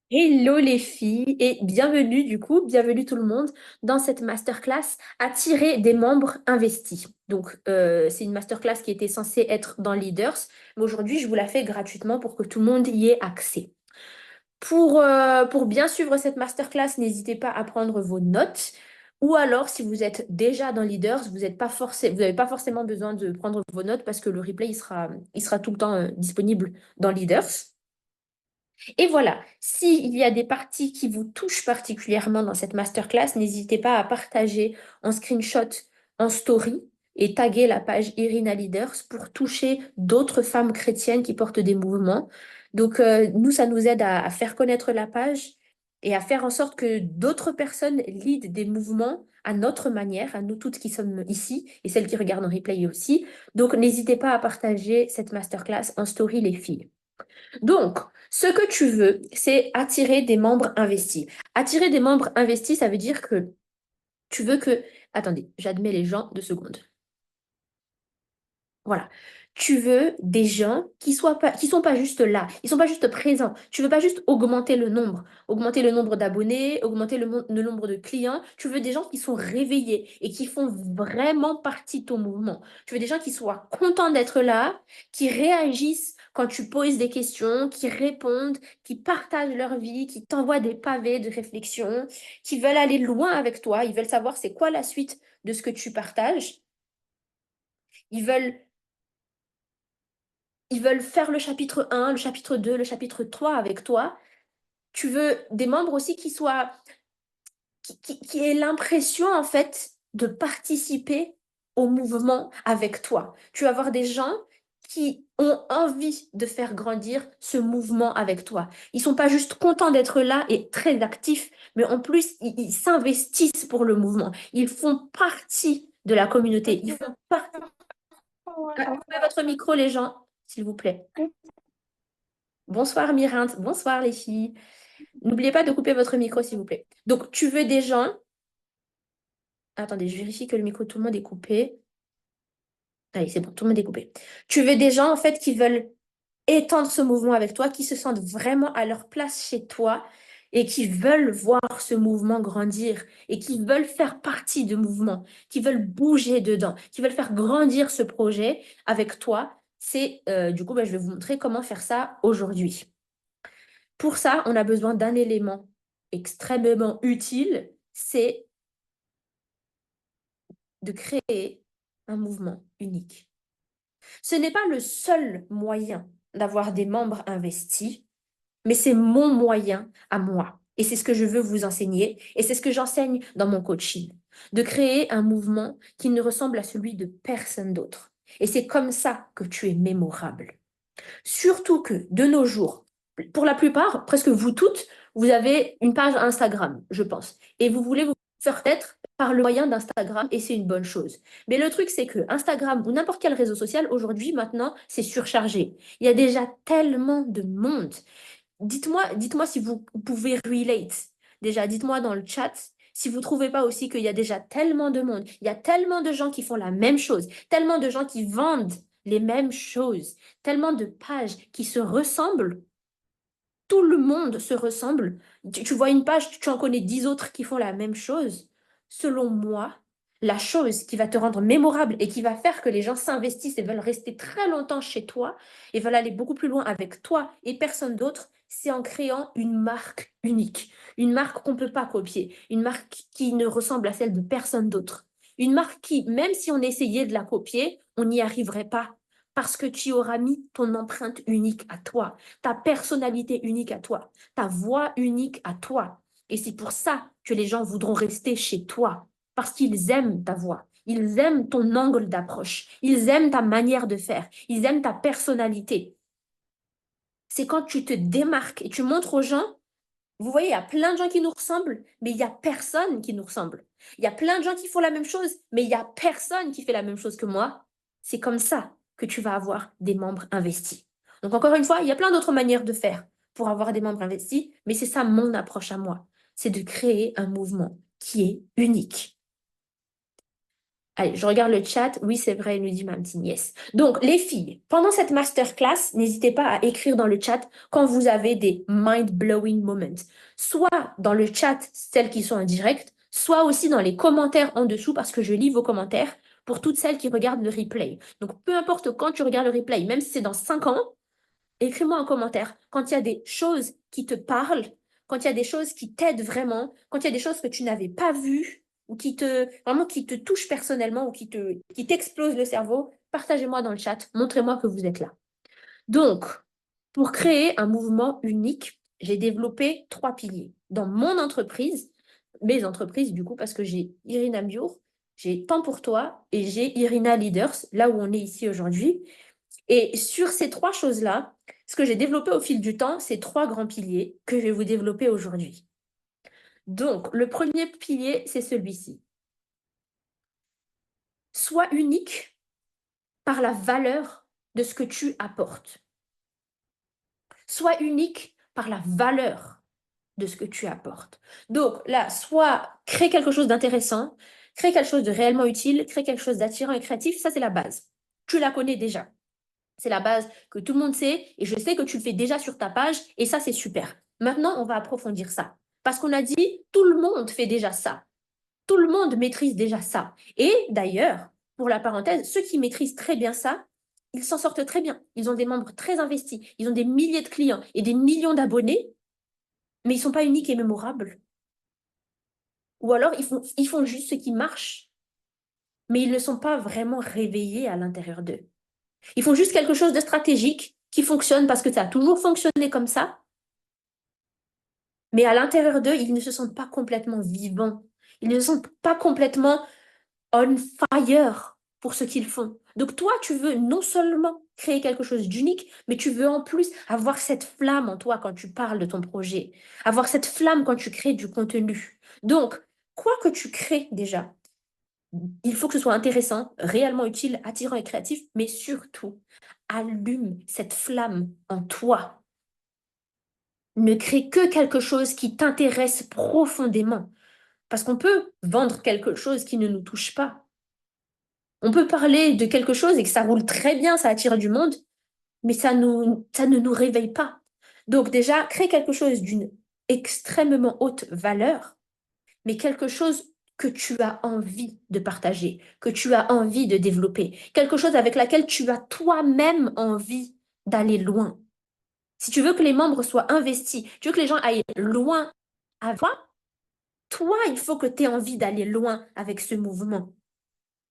Hello les filles et bienvenue bienvenue tout le monde dans cette masterclass Attirer des membres investis. C'est une masterclass qui était censée être dans Leaders, mais aujourd'hui je vous la fais gratuitement pour que tout le monde y ait accès. Pour bien suivre cette masterclass, n'hésitez pas à prendre vos notes ou alors si vous êtes déjà dans Leaders, vous n'avez pas forcément besoin de prendre vos notes parce que le replay il sera tout le temps disponible dans Leaders. Et voilà, s'il y a des parties qui vous touchent particulièrement dans cette masterclass, n'hésitez pas à partager en screenshot, en story et taguer la page Irina Leaders pour toucher d'autres femmes chrétiennes qui portent des mouvements. Nous, ça nous aide à faire connaître la page et à faire en sorte que d'autres personnes leadent des mouvements à notre manière, à nous toutes qui sommes ici et celles qui regardent en replay aussi. Donc, n'hésitez pas à partager cette masterclass en story, les filles. Donc, ce que tu veux, c'est attirer des membres investis. Attirer des membres investis, ça veut dire que tu veux que... Attendez, j'admets les gens 2 secondes. Voilà. Tu veux des gens qui sont pas juste là, ils sont pas juste présents. Tu veux pas juste augmenter le nombre d'abonnés, augmenter le nombre de clients. Tu veux des gens qui sont réveillés et qui font vraiment partie de ton mouvement. Tu veux des gens qui soient contents d'être là, qui réagissent quand tu poses des questions, qui répondent, qui partagent leur vie, qui t'envoient des pavés de réflexion, qui veulent aller loin avec toi. Ils veulent savoir c'est quoi la suite de ce que tu partages. Ils veulent Ils veulent faire le chapitre 1, le chapitre 2, le chapitre 3 avec toi. Tu veux des membres aussi qui aient l'impression, en fait, de participer au mouvement avec toi. Tu vas avoir des gens qui ont envie de faire grandir ce mouvement avec toi. Ils sont pas juste contents d'être là et très actifs, mais en plus, ils s'investissent pour le mouvement. Ils font partie de la communauté. Ils font partie. Ah, coupez votre micro, les gens, s'il vous plaît. Bonsoir Mirinte, bonsoir les filles. N'oubliez pas de couper votre micro, s'il vous plaît. Donc, tu veux des gens... Attendez, je vérifie que le micro de tout le monde est coupé. Allez, c'est bon, tout le monde est coupé. Tu veux des gens, en fait, qui veulent étendre ce mouvement avec toi, qui se sentent vraiment à leur place chez toi et qui veulent voir ce mouvement grandir et qui veulent faire partie du mouvement, qui veulent bouger dedans, qui veulent faire grandir ce projet avec toi. Je vais vous montrer comment faire ça aujourd'hui. Pour ça, on a besoin d'un élément extrêmement utile, c'est de créer un mouvement unique. Ce n'est pas le seul moyen d'avoir des membres investis, mais c'est mon moyen à moi. Et c'est ce que je veux vous enseigner, et c'est ce que j'enseigne dans mon coaching, de créer un mouvement qui ne ressemble à celui de personne d'autre. Et c'est comme ça que tu es mémorable. Surtout que de nos jours, pour la plupart, presque vous toutes, vous avez une page Instagram, je pense. Et vous voulez vous faire connaître par le moyen d'Instagram et c'est une bonne chose. Mais le truc, c'est que Instagram ou n'importe quel réseau social, aujourd'hui, maintenant, c'est surchargé. Il y a déjà tellement de monde. Dites-moi si vous pouvez relate. Déjà, dites-moi dans le chat si vous trouvez pas aussi qu'il y a déjà tellement de monde. Il y a tellement de gens qui font la même chose, tellement de gens qui vendent les mêmes choses, tellement de pages qui se ressemblent. Tout le monde se ressemble. Tu vois une page, tu en connais 10 autres qui font la même chose. Selon moi, la chose qui va te rendre mémorable et qui va faire que les gens s'investissent et veulent rester très longtemps chez toi et veulent aller beaucoup plus loin avec toi et personne d'autre, c'est en créant une marque unique. Une marque qu'on ne peut pas copier. Une marque qui ne ressemble à celle de personne d'autre. Une marque qui, même si on essayait de la copier, on n'y arriverait pas parce que tu auras mis ton empreinte unique à toi, ta personnalité unique à toi, ta voix unique à toi. Et c'est pour ça que les gens voudront rester chez toi, parce qu'ils aiment ta voix, ils aiment ton angle d'approche, ils aiment ta manière de faire, ils aiment ta personnalité. C'est quand tu te démarques et tu montres aux gens, vous voyez, il y a plein de gens qui nous ressemblent, mais il n'y a personne qui nous ressemble. Il y a plein de gens qui font la même chose, mais il n'y a personne qui fait la même chose que moi. C'est comme ça que tu vas avoir des membres investis. Donc encore une fois, il y a plein d'autres manières de faire pour avoir des membres investis, mais c'est ça mon approche à moi. C'est de créer un mouvement qui est unique. Allez, je regarde le chat. Oui, c'est vrai, nous dit ma petite nièce. Donc, les filles, pendant cette masterclass, n'hésitez pas à écrire dans le chat quand vous avez des mind-blowing moments. Soit dans le chat, celles qui sont en direct, soit aussi dans les commentaires en dessous, parce que je lis vos commentaires pour toutes celles qui regardent le replay. Donc, peu importe quand tu regardes le replay, même si c'est dans 5 ans, écris-moi un commentaire quand il y a des choses qui te parlent, quand il y a des choses qui t'aident vraiment, quand il y a des choses que tu n'avais pas vues ou vraiment qui te touchent personnellement ou qui t'explosent le cerveau, partagez-moi dans le chat, montrez-moi que vous êtes là. Donc, pour créer un mouvement unique, j'ai développé 3 piliers. Dans mon entreprise, mes entreprises du coup, parce que j'ai Irina Miour, j'ai Temps pour toi et j'ai Irina Leaders, là où on est ici aujourd'hui. Et sur ces 3 choses-là, ce que j'ai développé au fil du temps, c'est 3 grands piliers que je vais vous développer aujourd'hui. Donc, le premier pilier, c'est celui-ci. Sois unique par la valeur de ce que tu apportes. Sois unique par la valeur de ce que tu apportes. Donc là, soit crée quelque chose d'intéressant, crée quelque chose de réellement utile, crée quelque chose d'attirant et créatif, ça c'est la base. Tu la connais déjà. C'est la base que tout le monde sait et je sais que tu le fais déjà sur ta page et ça, c'est super. Maintenant, on va approfondir ça. Parce qu'on a dit, tout le monde fait déjà ça. Tout le monde maîtrise déjà ça. Et d'ailleurs, pour la parenthèse, ceux qui maîtrisent très bien ça, ils s'en sortent très bien. Ils ont des membres très investis, ils ont des milliers de clients et des millions d'abonnés, mais ils ne sont pas uniques et mémorables. Ou alors, ils font juste ce qui marche, mais ils ne sont pas vraiment réveillés à l'intérieur d'eux. Ils font juste quelque chose de stratégique qui fonctionne parce que ça a toujours fonctionné comme ça, mais à l'intérieur d'eux, ils ne se sentent pas complètement vivants. Ils ne se sentent pas complètement on fire pour ce qu'ils font. Donc toi, tu veux non seulement créer quelque chose d'unique, mais tu veux en plus avoir cette flamme en toi quand tu parles de ton projet, avoir cette flamme quand tu crées du contenu. Donc, quoi que tu crées déjà, il faut que ce soit intéressant, réellement utile, attirant et créatif, mais surtout, allume cette flamme en toi. Ne crée que quelque chose qui t'intéresse profondément. Parce qu'on peut vendre quelque chose qui ne nous touche pas. On peut parler de quelque chose et que ça roule très bien, ça attire du monde, mais ça ne nous réveille pas. Donc déjà, crée quelque chose d'une extrêmement haute valeur, mais quelque chose que tu as envie de partager, que tu as envie de développer, quelque chose avec laquelle tu as toi-même envie d'aller loin. Si tu veux que les membres soient investis, tu veux que les gens aillent loin avec toi, il faut que tu aies envie d'aller loin avec ce mouvement.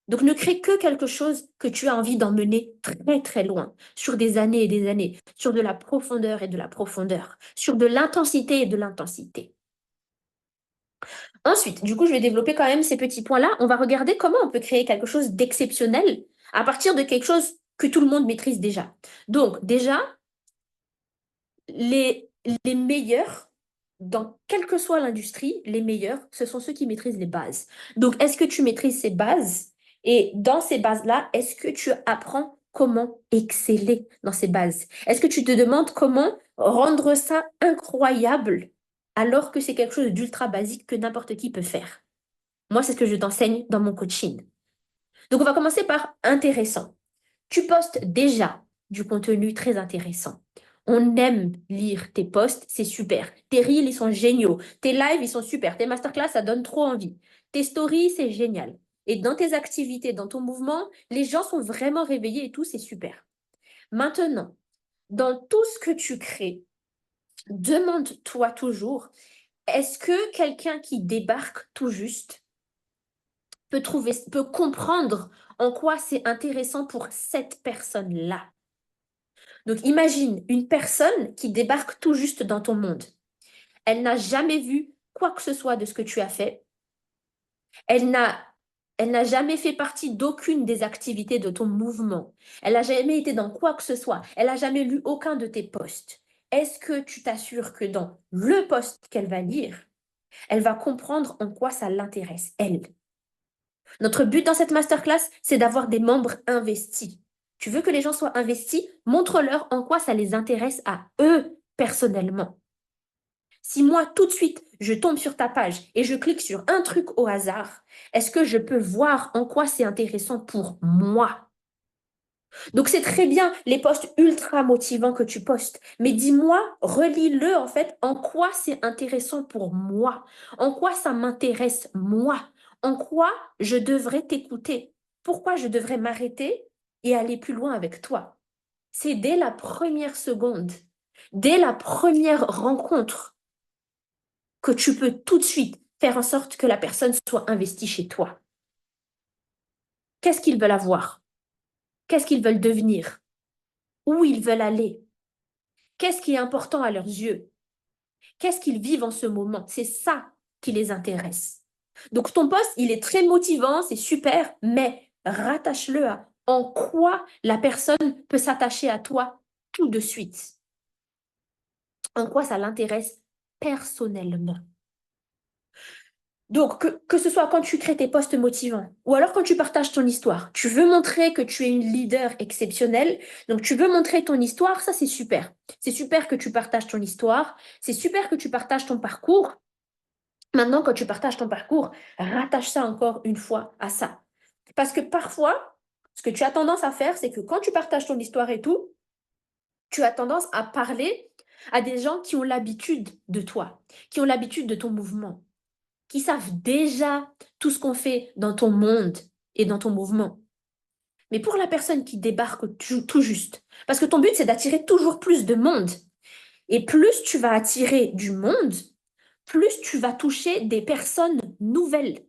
Donc ne crée que quelque chose que tu as envie d'emmener très très loin, sur des années et des années, sur de la profondeur et de la profondeur, sur de l'intensité et de l'intensité. Ensuite, du coup, je vais développer quand même ces petits points-là. On va regarder comment on peut créer quelque chose d'exceptionnel à partir de quelque chose que tout le monde maîtrise déjà. Donc déjà, les meilleurs, dans quelle que soit l'industrie, les meilleurs, ce sont ceux qui maîtrisent les bases. Donc, est-ce que tu maîtrises ces bases? Et dans ces bases-là, est-ce que tu apprends comment exceller dans ces bases? Est-ce que tu te demandes comment rendre ça incroyable alors que c'est quelque chose d'ultra basique que n'importe qui peut faire? Moi, c'est ce que je t'enseigne dans mon coaching. Donc, on va commencer par intéressant. Tu postes déjà du contenu très intéressant. On aime lire tes posts, c'est super. Tes reels, ils sont géniaux. Tes lives, ils sont super. Tes masterclass, ça donne trop envie. Tes stories, c'est génial. Et dans tes activités, dans ton mouvement, les gens sont vraiment réveillés et tout, c'est super. Maintenant, dans tout ce que tu crées, demande-toi toujours, est-ce que quelqu'un qui débarque tout juste peut comprendre en quoi c'est intéressant pour cette personne-là? Donc imagine une personne qui débarque tout juste dans ton monde. Elle n'a jamais vu quoi que ce soit de ce que tu as fait. Elle n'a, elle n'a jamais fait partie d'aucune des activités de ton mouvement. Elle n'a jamais été dans quoi que ce soit. Elle n'a jamais lu aucun de tes posts. Est-ce que tu t'assures que dans le post qu'elle va lire, elle va comprendre en quoi ça l'intéresse, elle? Notre but dans cette masterclass, c'est d'avoir des membres investis. Tu veux que les gens soient investis? Montre-leur en quoi ça les intéresse à eux personnellement. Si moi, tout de suite, je tombe sur ta page et je clique sur un truc au hasard, est-ce que je peux voir en quoi c'est intéressant pour moi? Donc, c'est très bien les posts ultra motivants que tu postes, mais dis-moi, relis-le en fait, en quoi c'est intéressant pour moi, en quoi ça m'intéresse moi, en quoi je devrais t'écouter, pourquoi je devrais m'arrêter et aller plus loin avec toi. C'est dès la première seconde, dès la première rencontre, que tu peux tout de suite faire en sorte que la personne soit investie chez toi. Qu'est-ce qu'ils veulent avoir? Qu'est-ce qu'ils veulent devenir? Où ils veulent aller? Qu'est-ce qui est important à leurs yeux? Qu'est-ce qu'ils vivent en ce moment? C'est ça qui les intéresse. Donc ton poste, il est très motivant, c'est super, mais rattache-le à en quoi la personne peut s'attacher à toi tout de suite. En quoi ça l'intéresse personnellement. Donc, que ce soit quand tu crées tes posts motivants ou alors quand tu partages ton histoire, tu veux montrer que tu es une leader exceptionnelle, donc tu veux montrer ton histoire, ça c'est super. C'est super que tu partages ton histoire, c'est super que tu partages ton parcours. Maintenant, quand tu partages ton parcours, rattache ça encore une fois à ça. Parce que parfois, ce que tu as tendance à faire, c'est que quand tu partages ton histoire et tout, tu as tendance à parler à des gens qui ont l'habitude de toi, qui ont l'habitude de ton mouvement, qui savent déjà tout ce qu'on fait dans ton monde et dans ton mouvement. Mais pour la personne qui débarque tout juste, parce que ton but, c'est d'attirer toujours plus de monde. Et plus tu vas attirer du monde, plus tu vas toucher des personnes nouvelles.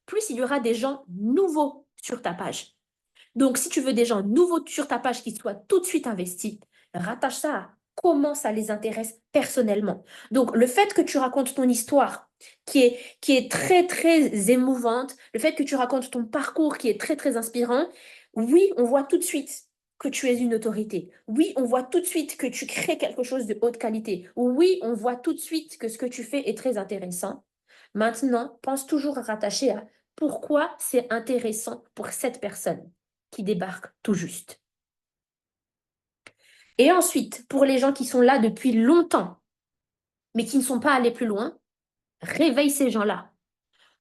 Plus il y aura des gens nouveaux sur ta page. Donc, si tu veux des gens nouveaux sur ta page qui soient tout de suite investis, rattache ça à comment ça les intéresse personnellement. Donc, le fait que tu racontes ton histoire, qui est très, très émouvante, le fait que tu racontes ton parcours qui est très, très inspirant, oui, on voit tout de suite que tu es une autorité. Oui, on voit tout de suite que tu crées quelque chose de haute qualité. Oui, on voit tout de suite que ce que tu fais est très intéressant. Maintenant, pense toujours à rattacher à pourquoi c'est intéressant pour cette personne qui débarquent tout juste. Et ensuite, pour les gens qui sont là depuis longtemps, mais qui ne sont pas allés plus loin, réveille ces gens-là.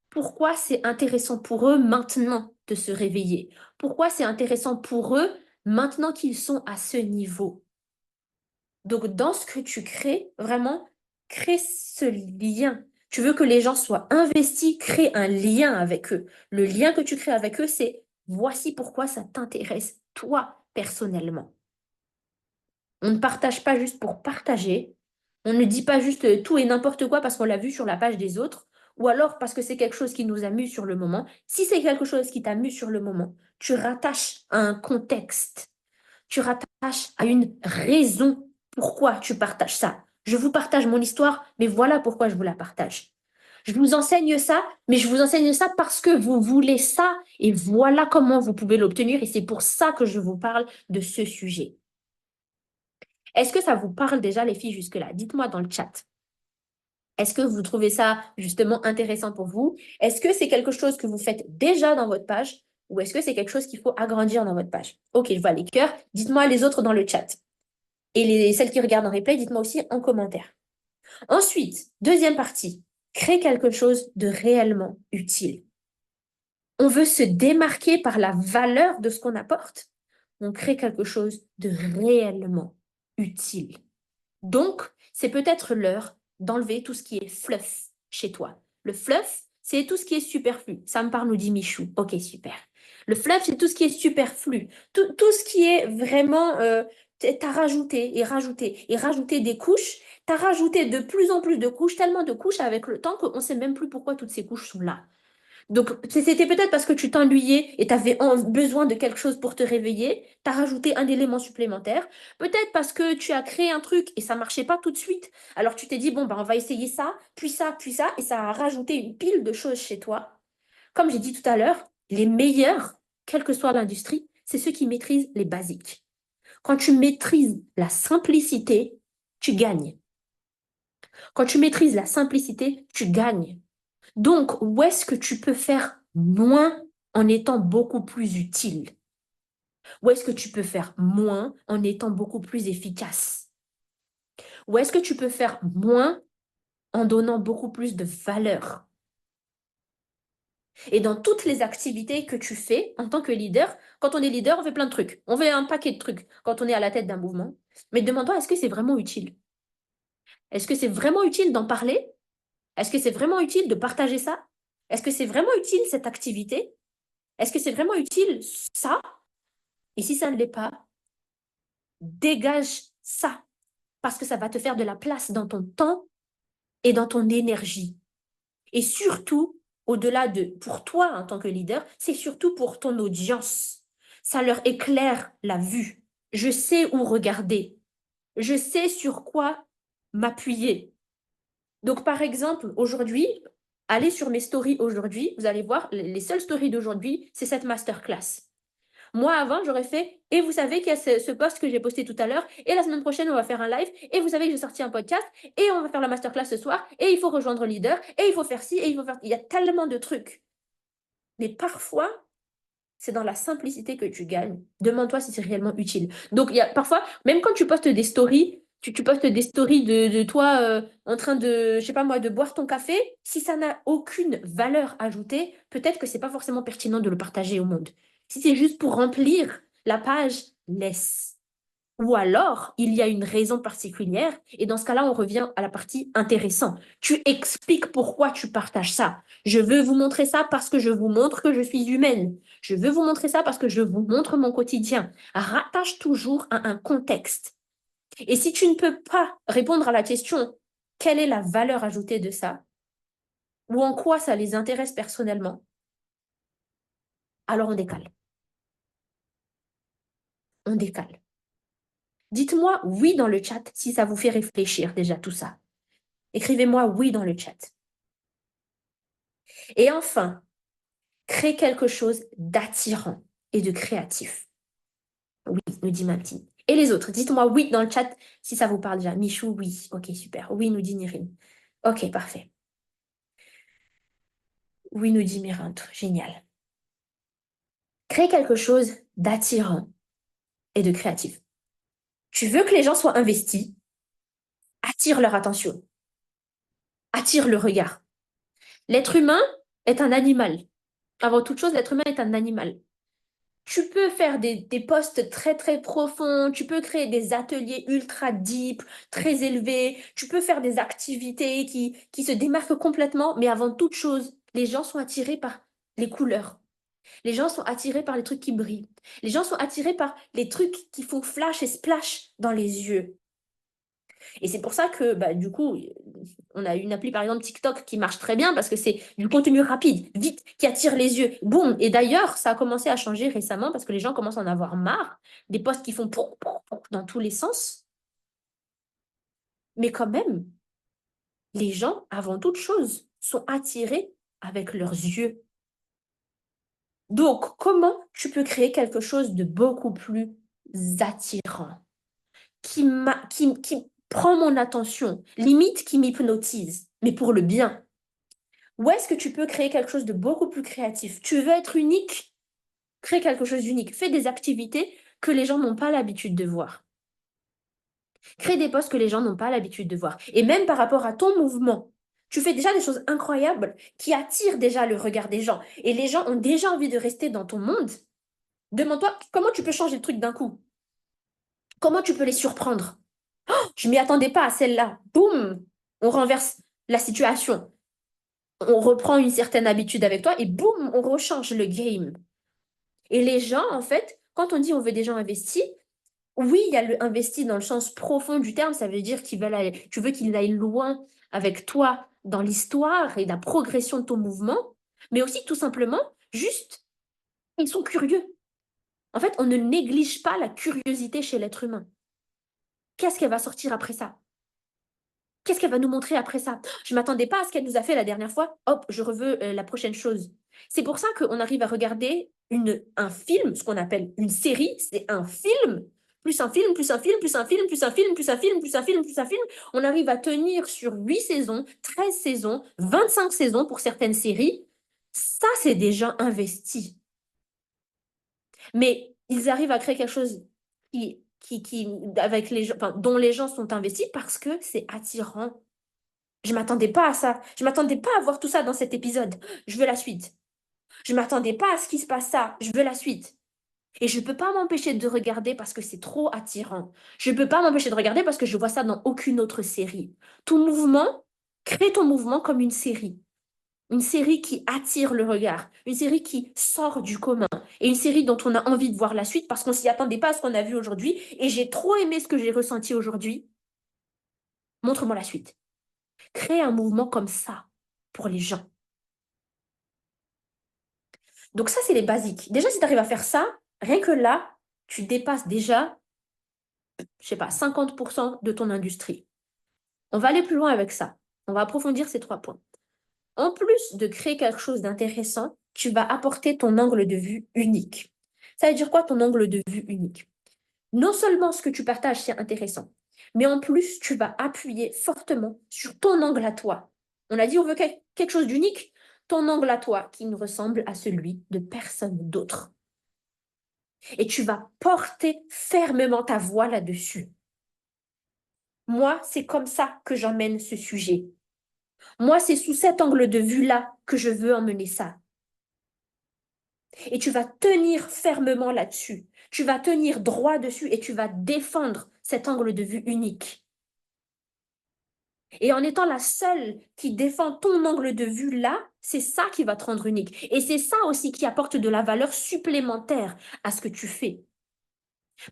Pourquoi c'est intéressant pour eux maintenant de se réveiller? Pourquoi c'est intéressant pour eux maintenant qu'ils sont à ce niveau? Donc, dans ce que tu crées, vraiment, crée ce lien. Tu veux que les gens soient investis, crée un lien avec eux. Le lien que tu crées avec eux, c'est voici pourquoi ça t'intéresse, toi, personnellement. On ne partage pas juste pour partager. On ne dit pas juste tout et n'importe quoi parce qu'on l'a vu sur la page des autres ou alors parce que c'est quelque chose qui nous amuse sur le moment. Si c'est quelque chose qui t'amuse sur le moment, tu rattaches à un contexte, tu rattaches à une raison pourquoi tu partages ça. Je vous partage mon histoire, mais voilà pourquoi je vous la partage. Je vous enseigne ça, mais je vous enseigne ça parce que vous voulez ça et voilà comment vous pouvez l'obtenir et c'est pour ça que je vous parle de ce sujet. Est-ce que ça vous parle déjà, les filles, jusque-là? Dites-moi dans le chat. Est-ce que vous trouvez ça justement intéressant pour vous? Est-ce que c'est quelque chose que vous faites déjà dans votre page ou est-ce que c'est quelque chose qu'il faut agrandir dans votre page? Ok, je vois les cœurs. Dites-moi les autres dans le chat. Et celles qui regardent en replay, dites-moi aussi en commentaire. Ensuite, deuxième partie, créer quelque chose de réellement utile. On veut se démarquer par la valeur de ce qu'on apporte. On crée quelque chose de réellement utile. Donc, c'est peut-être l'heure d'enlever tout ce qui est fluff chez toi. Le fluff, c'est tout ce qui est superflu. Ça me parle, nous dit Michou. Ok, super. Le fluff, c'est tout ce qui est superflu. Tout ce qui est vraiment... t'as rajouté et rajouté et rajouté des couches. T'as rajouté de plus en plus de couches, tellement de couches avec le temps qu'on ne sait même plus pourquoi toutes ces couches sont là. Donc, c'était peut-être parce que tu t'ennuyais et tu avais besoin de quelque chose pour te réveiller. Tu as rajouté un élément supplémentaire. Peut-être parce que tu as créé un truc et ça marchait pas tout de suite. Alors, tu t'es dit, bon, ben, on va essayer ça, puis ça, puis ça. Et ça a rajouté une pile de choses chez toi. Comme j'ai dit tout à l'heure, les meilleurs, quelle que soit l'industrie, c'est ceux qui maîtrisent les basiques. Quand tu maîtrises la simplicité, tu gagnes. Quand tu maîtrises la simplicité, tu gagnes. Donc, où est-ce que tu peux faire moins en étant beaucoup plus utile? Où est-ce que tu peux faire moins en étant beaucoup plus efficace? Où est-ce que tu peux faire moins en donnant beaucoup plus de valeur. Et dans toutes les activités que tu fais en tant que leader, quand on est leader, on fait plein de trucs. On fait un paquet de trucs quand on est à la tête d'un mouvement. Mais demande-toi, est-ce que c'est vraiment utile? Est-ce que c'est vraiment utile d'en parler? Est-ce que c'est vraiment utile de partager ça? Est-ce que c'est vraiment utile cette activité? Est-ce que c'est vraiment utile ça? Et si ça ne l'est pas, dégage ça parce que ça va te faire de la place dans ton temps et dans ton énergie. Et surtout, au-delà de pour toi en tant que leader, c'est surtout pour ton audience. Ça leur éclaire la vue. Je sais où regarder. Je sais sur quoi m'appuyer. Donc, par exemple, aujourd'hui, allez sur mes stories aujourd'hui, vous allez voir, les seules stories d'aujourd'hui, c'est cette masterclass. Moi, avant, j'aurais fait, et vous savez qu'il y a ce post que j'ai posté tout à l'heure, et la semaine prochaine, on va faire un live, et vous savez que j'ai sorti un podcast, et on va faire la masterclass ce soir, et il faut rejoindre le leader, et il faut faire ci, et il faut faire... Il y a tellement de trucs. Mais parfois, c'est dans la simplicité que tu gagnes. Demande-toi si c'est réellement utile. Donc, il y a parfois, même quand tu postes des stories, tu postes des stories de toi en train de, je sais pas moi, de boire ton café, si ça n'a aucune valeur ajoutée, peut-être que c'est pas forcément pertinent de le partager au monde. Si c'est juste pour remplir la page, laisse. Ou alors, il y a une raison particulière, et dans ce cas-là, on revient à la partie intéressante. Tu expliques pourquoi tu partages ça. Je veux vous montrer ça parce que je vous montre que je suis humaine. Je veux vous montrer ça parce que je vous montre mon quotidien. Rattache toujours à un contexte. Et si tu ne peux pas répondre à la question, quelle est la valeur ajoutée de ça, ou en quoi ça les intéresse personnellement, alors on décale. On décale. Dites-moi oui dans le chat si ça vous fait réfléchir déjà tout ça. Écrivez-moi oui dans le chat. Et enfin, crée quelque chose d'attirant et de créatif. Oui, nous dit Mamti. Et les autres, dites-moi oui dans le chat si ça vous parle déjà. Michou, oui. Ok, super. Oui, nous dit Nirin. Ok, parfait. Oui, nous dit Mirante. Génial. Crée quelque chose d'attirant et de créatif. Tu veux que les gens soient investis, attire leur attention, attire le regard. L'être humain est un animal. Avant toute chose, l'être humain est un animal. Tu peux faire des posts très très profonds, tu peux créer des ateliers ultra deep, très élevés, tu peux faire des activités qui se démarquent complètement, mais avant toute chose, les gens sont attirés par les couleurs. Les gens sont attirés par les trucs qui brillent. Les gens sont attirés par les trucs qui font flash et splash dans les yeux. Et c'est pour ça que, bah, du coup, on a une appli, par exemple, TikTok, qui marche très bien parce que c'est du contenu rapide, vite, qui attire les yeux. Boum! Et d'ailleurs, ça a commencé à changer récemment parce que les gens commencent à en avoir marre des posts qui font dans tous les sens. Mais quand même, les gens, avant toute chose, sont attirés avec leurs yeux. Donc, comment tu peux créer quelque chose de beaucoup plus attirant, qui prend mon attention, limite qui m'hypnotise, mais pour le bien? Où est-ce que tu peux créer quelque chose de beaucoup plus créatif? Tu veux être unique? Crée quelque chose d'unique. Fais des activités que les gens n'ont pas l'habitude de voir. Crée des postes que les gens n'ont pas l'habitude de voir. Et même par rapport à ton mouvement, tu fais déjà des choses incroyables qui attirent déjà le regard des gens. Et les gens ont déjà envie de rester dans ton monde. Demande-toi comment tu peux changer le truc d'un coup. Comment tu peux les surprendre? Je m'y attendais pas à celle-là. Boum! On renverse la situation. On reprend une certaine habitude avec toi et boum, on rechange le game. Et les gens, en fait, quand on dit on veut des gens investis, oui, il y a le investi dans le sens profond du terme, ça veut dire tu veux qu'ils aillent loin avec toi dans l'histoire et la progression de ton mouvement, mais aussi tout simplement, juste, ils sont curieux. En fait, on ne néglige pas la curiosité chez l'être humain. Qu'est-ce qu'elle va sortir après ça? Qu'est-ce qu'elle va nous montrer après ça? Je ne m'attendais pas à ce qu'elle nous a fait la dernière fois. Hop, je reveux la prochaine chose. C'est pour ça qu'on arrive à regarder un film, ce qu'on appelle une série, c'est un film, plus un film, plus un film, plus un film, plus un film, plus un film, plus un film, plus un film. On arrive à tenir sur 8 saisons, 13 saisons, 25 saisons pour certaines séries. Ça, c'est des gens investis. Mais ils arrivent à créer quelque chose avec les gens, enfin, dont les gens sont investis parce que c'est attirant. Je ne m'attendais pas à ça. Je ne m'attendais pas à voir tout ça dans cet épisode. Je veux la suite. Je ne m'attendais pas à ce qui se passe ça. Je veux la suite. Et je ne peux pas m'empêcher de regarder parce que c'est trop attirant. Je ne peux pas m'empêcher de regarder parce que je vois ça dans aucune autre série. Ton mouvement, crée ton mouvement comme une série. Une série qui attire le regard. Une série qui sort du commun. Et une série dont on a envie de voir la suite parce qu'on ne s'y attendait pas à ce qu'on a vu aujourd'hui. Et j'ai trop aimé ce que j'ai ressenti aujourd'hui. Montre-moi la suite. Crée un mouvement comme ça pour les gens. Donc ça, c'est les basiques. Déjà, si tu arrives à faire ça, rien que là, tu dépasses déjà, je sais pas, 50% de ton industrie. On va aller plus loin avec ça. On va approfondir ces 3 points. En plus de créer quelque chose d'intéressant, tu vas apporter ton angle de vue unique. Ça veut dire quoi ton angle de vue unique? Non seulement ce que tu partages, c'est intéressant, mais en plus, tu vas appuyer fortement sur ton angle à toi. On a dit, on veut quelque chose d'unique, ton angle à toi qui ne ressemble à celui de personne d'autre. Et tu vas porter fermement ta voix là-dessus. Moi, c'est comme ça que j'emmène ce sujet. Moi, c'est sous cet angle de vue-là que je veux emmener ça. Et tu vas tenir fermement là-dessus. Tu vas tenir droit dessus et tu vas défendre cet angle de vue unique. Et en étant la seule qui défend ton angle de vue là, c'est ça qui va te rendre unique. Et c'est ça aussi qui apporte de la valeur supplémentaire à ce que tu fais.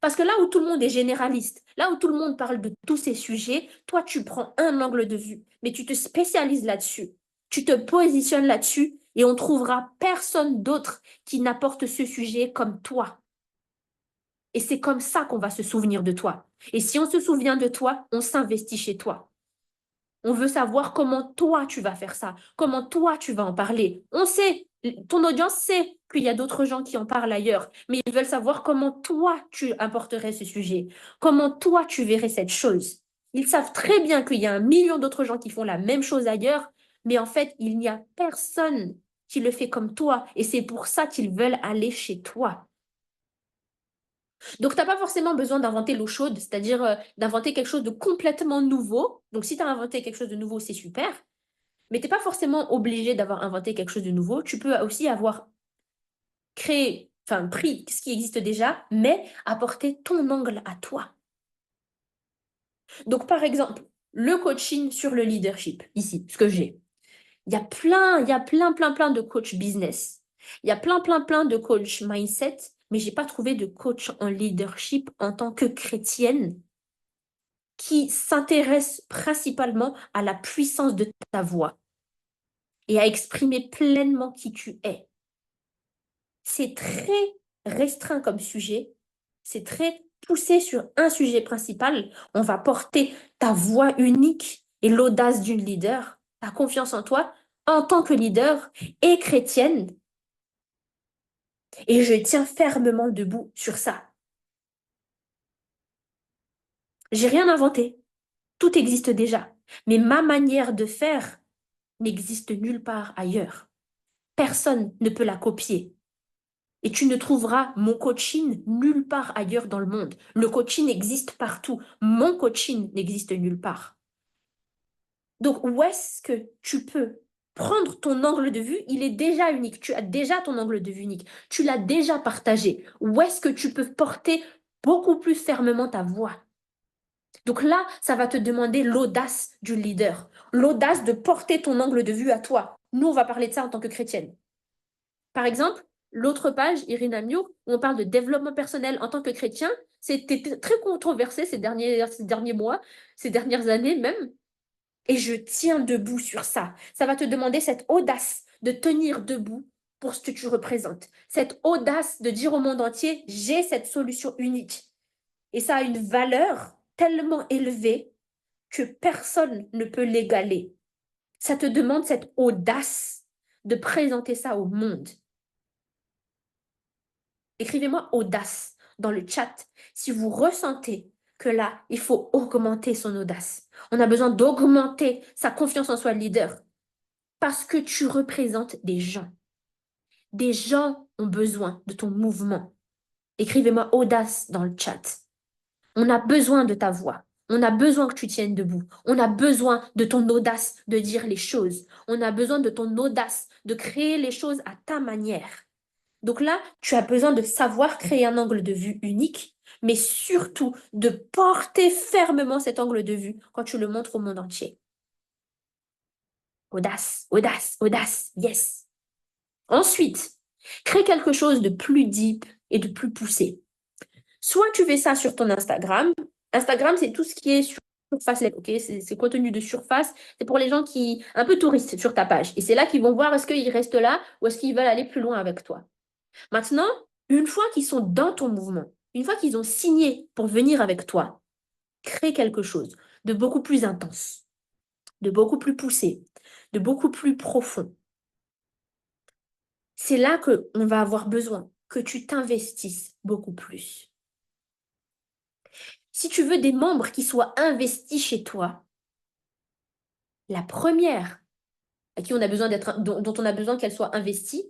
Parce que là où tout le monde est généraliste, là où tout le monde parle de tous ces sujets, toi, tu prends un angle de vue, mais tu te spécialises là-dessus. Tu te positionnes là-dessus et on trouvera personne d'autre qui n'apporte ce sujet comme toi. Et c'est comme ça qu'on va se souvenir de toi. Et si on se souvient de toi, on s'investit chez toi. On veut savoir comment toi tu vas faire ça, comment toi tu vas en parler. On sait, ton audience sait qu'il y a d'autres gens qui en parlent ailleurs, mais ils veulent savoir comment toi tu apporterais ce sujet, comment toi tu verrais cette chose. Ils savent très bien qu'il y a 1 million d'autres gens qui font la même chose ailleurs, mais en fait, il n'y a personne qui le fait comme toi, et c'est pour ça qu'ils veulent aller chez toi. Donc, tu n'as pas forcément besoin d'inventer l'eau chaude, c'est-à-dire d'inventer quelque chose de complètement nouveau. Donc, si tu as inventé quelque chose de nouveau, c'est super. Mais tu n'es pas forcément obligé d'avoir inventé quelque chose de nouveau. Tu peux aussi avoir créé, enfin, pris ce qui existe déjà, mais apporter ton angle à toi. Donc, par exemple, le coaching sur le leadership, ici, ce que j'ai. Il y a plein de coachs business. Il y a plein de coachs mindset, mais j'ai pas trouvé de coach en leadership en tant que chrétienne qui s'intéresse principalement à la puissance de ta voix et à exprimer pleinement qui tu es. C'est très restreint comme sujet, c'est très poussé sur un sujet principal. On va porter ta voix unique et l'audace d'une leader, ta confiance en toi en tant que leader et chrétienne. Et je tiens fermement debout sur ça. J'ai rien inventé. Tout existe déjà. Mais ma manière de faire n'existe nulle part ailleurs. Personne ne peut la copier. Et tu ne trouveras mon coaching nulle part ailleurs dans le monde. Le coaching existe partout. Mon coaching n'existe nulle part. Donc, où est-ce que tu peux prendre ton angle de vue? Il est déjà unique. Tu as déjà ton angle de vue unique. Tu l'as déjà partagé. Où est-ce que tu peux porter beaucoup plus fermement ta voix? Donc là, ça va te demander l'audace du leader, l'audace de porter ton angle de vue à toi. Nous, on va parler de ça en tant que chrétienne. Par exemple, l'autre page, Irina Miour, où on parle de développement personnel en tant que chrétien, c'était très controversé ces derniers mois, ces dernières années même. Et je tiens debout sur ça. Ça va te demander cette audace de tenir debout pour ce que tu représentes. Cette audace de dire au monde entier, j'ai cette solution unique. Et ça a une valeur tellement élevée que personne ne peut l'égaler. Ça te demande cette audace de présenter ça au monde. Écrivez-moi audace dans le chat si vous ressentez que là, il faut augmenter son audace. On a besoin d'augmenter sa confiance en soi de leader parce que tu représentes des gens. Des gens ont besoin de ton mouvement. Écrivez-moi audace dans le chat. On a besoin de ta voix. On a besoin que tu tiennes debout. On a besoin de ton audace de dire les choses. On a besoin de ton audace de créer les choses à ta manière. Donc là, tu as besoin de savoir créer un angle de vue unique, mais surtout de porter fermement cet angle de vue quand tu le montres au monde entier. Audace, audace, audace, yes. Ensuite, crée quelque chose de plus deep et de plus poussé. Soit tu fais ça sur ton Instagram. Instagram, c'est tout ce qui est surface, ok? C'est contenu de surface. C'est pour les gens qui, un peu touristes sur ta page. Et c'est là qu'ils vont voir est-ce qu'ils restent là ou est-ce qu'ils veulent aller plus loin avec toi. Maintenant, une fois qu'ils sont dans ton mouvement, une fois qu'ils ont signé pour venir avec toi, crée quelque chose de beaucoup plus intense, de beaucoup plus poussé, de beaucoup plus profond. C'est là qu'on va avoir besoin que tu t'investisses beaucoup plus. Si tu veux des membres qui soient investis chez toi, la première à qui on a besoin dont on a besoin qu'elle soit investie,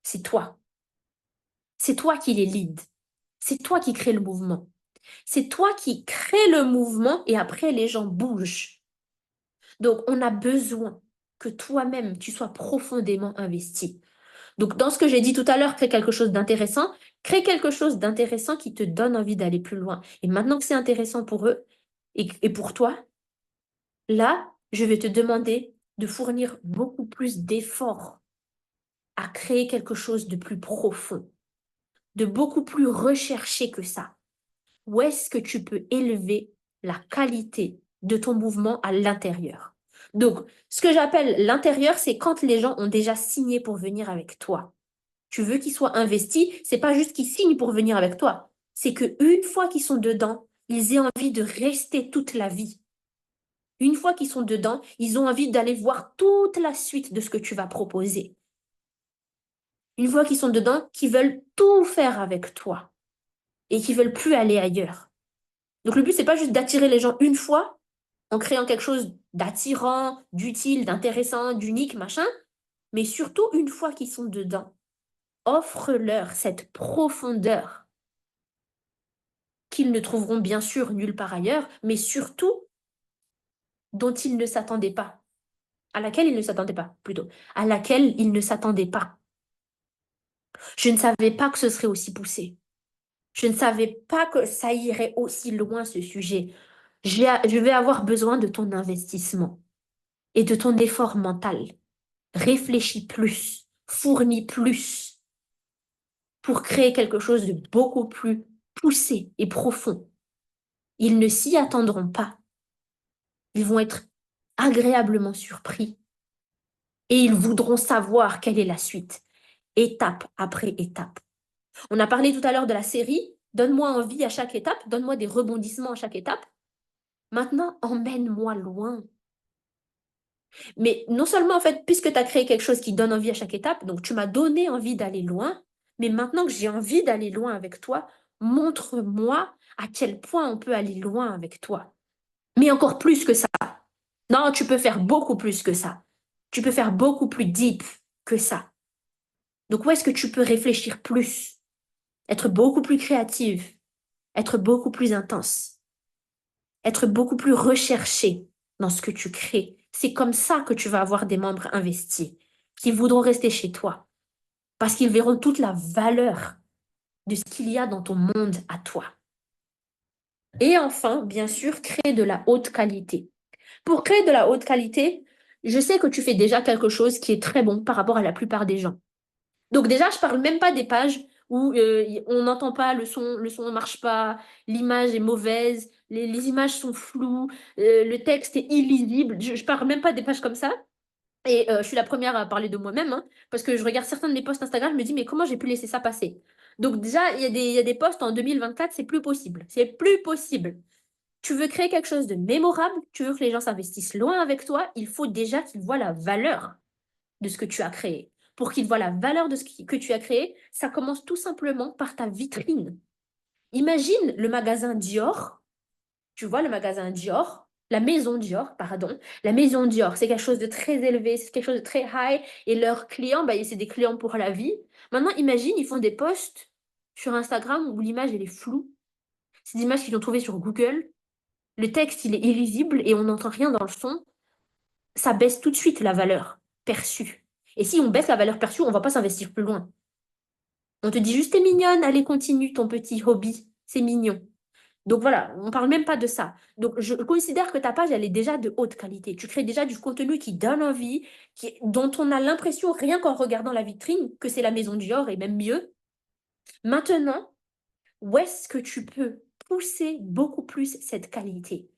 c'est toi. C'est toi qui les lead. C'est toi qui crée le mouvement. C'est toi qui crée le mouvement et après les gens bougent. Donc on a besoin que toi-même tu sois profondément investi. Donc dans ce que j'ai dit tout à l'heure, crée quelque chose d'intéressant qui te donne envie d'aller plus loin. Et maintenant que c'est intéressant pour eux et pour toi, là, je vais te demander de fournir beaucoup plus d'efforts à créer quelque chose de plus profond, de beaucoup plus recherché que ça. Où est-ce que tu peux élever la qualité de ton mouvement à l'intérieur? Donc, ce que j'appelle l'intérieur, c'est quand les gens ont déjà signé pour venir avec toi. Tu veux qu'ils soient investis, c'est pas juste qu'ils signent pour venir avec toi. C'est que une fois qu'ils sont dedans, ils aient envie de rester toute la vie. Une fois qu'ils sont dedans, ils ont envie d'aller voir toute la suite de ce que tu vas proposer. Une fois qu'ils sont dedans, qu'ils veulent tout faire avec toi et qu'ils veulent plus aller ailleurs. Donc le but, c'est pas juste d'attirer les gens une fois en créant quelque chose d'attirant, d'utile, d'intéressant, d'unique, machin, mais surtout une fois qu'ils sont dedans, offre-leur cette profondeur qu'ils ne trouveront bien sûr nulle part ailleurs, mais surtout dont ils ne s'attendaient pas, à laquelle ils ne s'attendaient pas, plutôt, à laquelle ils ne s'attendaient pas. Je ne savais pas que ce serait aussi poussé. Je ne savais pas que ça irait aussi loin, ce sujet. Je vais avoir besoin de ton investissement et de ton effort mental. Réfléchis plus, fournis plus pour créer quelque chose de beaucoup plus poussé et profond. Ils ne s'y attendront pas. Ils vont être agréablement surpris et ils voudront savoir quelle est la suite, étape après étape. On a parlé tout à l'heure de la série. Donne-moi envie à chaque étape, donne-moi des rebondissements à chaque étape. Maintenant, emmène-moi loin. Mais non seulement, en fait, puisque tu as créé quelque chose qui donne envie à chaque étape, donc tu m'as donné envie d'aller loin, mais maintenant que j'ai envie d'aller loin avec toi, montre-moi à quel point on peut aller loin avec toi. Mais encore plus que ça. Non, tu peux faire beaucoup plus que ça. Tu peux faire beaucoup plus deep que ça. Donc où est-ce que tu peux réfléchir plus, être beaucoup plus créative, être beaucoup plus intense, être beaucoup plus recherché dans ce que tu crées? C'est comme ça que tu vas avoir des membres investis qui voudront rester chez toi parce qu'ils verront toute la valeur de ce qu'il y a dans ton monde à toi. Et enfin, bien sûr, créer de la haute qualité. Pour créer de la haute qualité, je sais que tu fais déjà quelque chose qui est très bon par rapport à la plupart des gens. Donc déjà, je parle même pas des pages où on n'entend pas le son ne marche pas, l'image est mauvaise, les images sont floues, le texte est illisible. Je parle même pas des pages comme ça. Et je suis la première à parler de moi-même, hein, parce que je regarde certains de mes posts Instagram, je me dis, mais comment j'ai pu laisser ça passer? Donc déjà, il y a des posts en 2024, c'est plus possible. C'est plus possible. Tu veux créer quelque chose de mémorable, tu veux que les gens s'investissent loin avec toi, il faut déjà qu'ils voient la valeur de ce que tu as créé. Pour qu'ils voient la valeur de que tu as créé, ça commence tout simplement par ta vitrine. Imagine le magasin Dior, tu vois le magasin Dior, la maison Dior, pardon. La maison Dior, c'est quelque chose de très élevé, c'est quelque chose de très high, et leurs clients, bah, c'est des clients pour la vie. Maintenant, imagine, ils font des posts sur Instagram où l'image, elle est floue. C'est des images qu'ils ont trouvées sur Google. le texte, il est illisible et on n'entend rien dans le son, ça baisse tout de suite la valeur perçue. Et si on baisse la valeur perçue, on ne va pas s'investir plus loin. On te dit juste, t'es mignonne, allez, continue ton petit hobby, c'est mignon. Donc voilà, on ne parle même pas de ça. Donc je considère que ta page, elle est déjà de haute qualité. Tu crées déjà du contenu qui donne envie, dont on a l'impression, rien qu'en regardant la vitrine, que c'est la maison Dior et même mieux. Maintenant, où est-ce que tu peux pousser beaucoup plus cette qualité?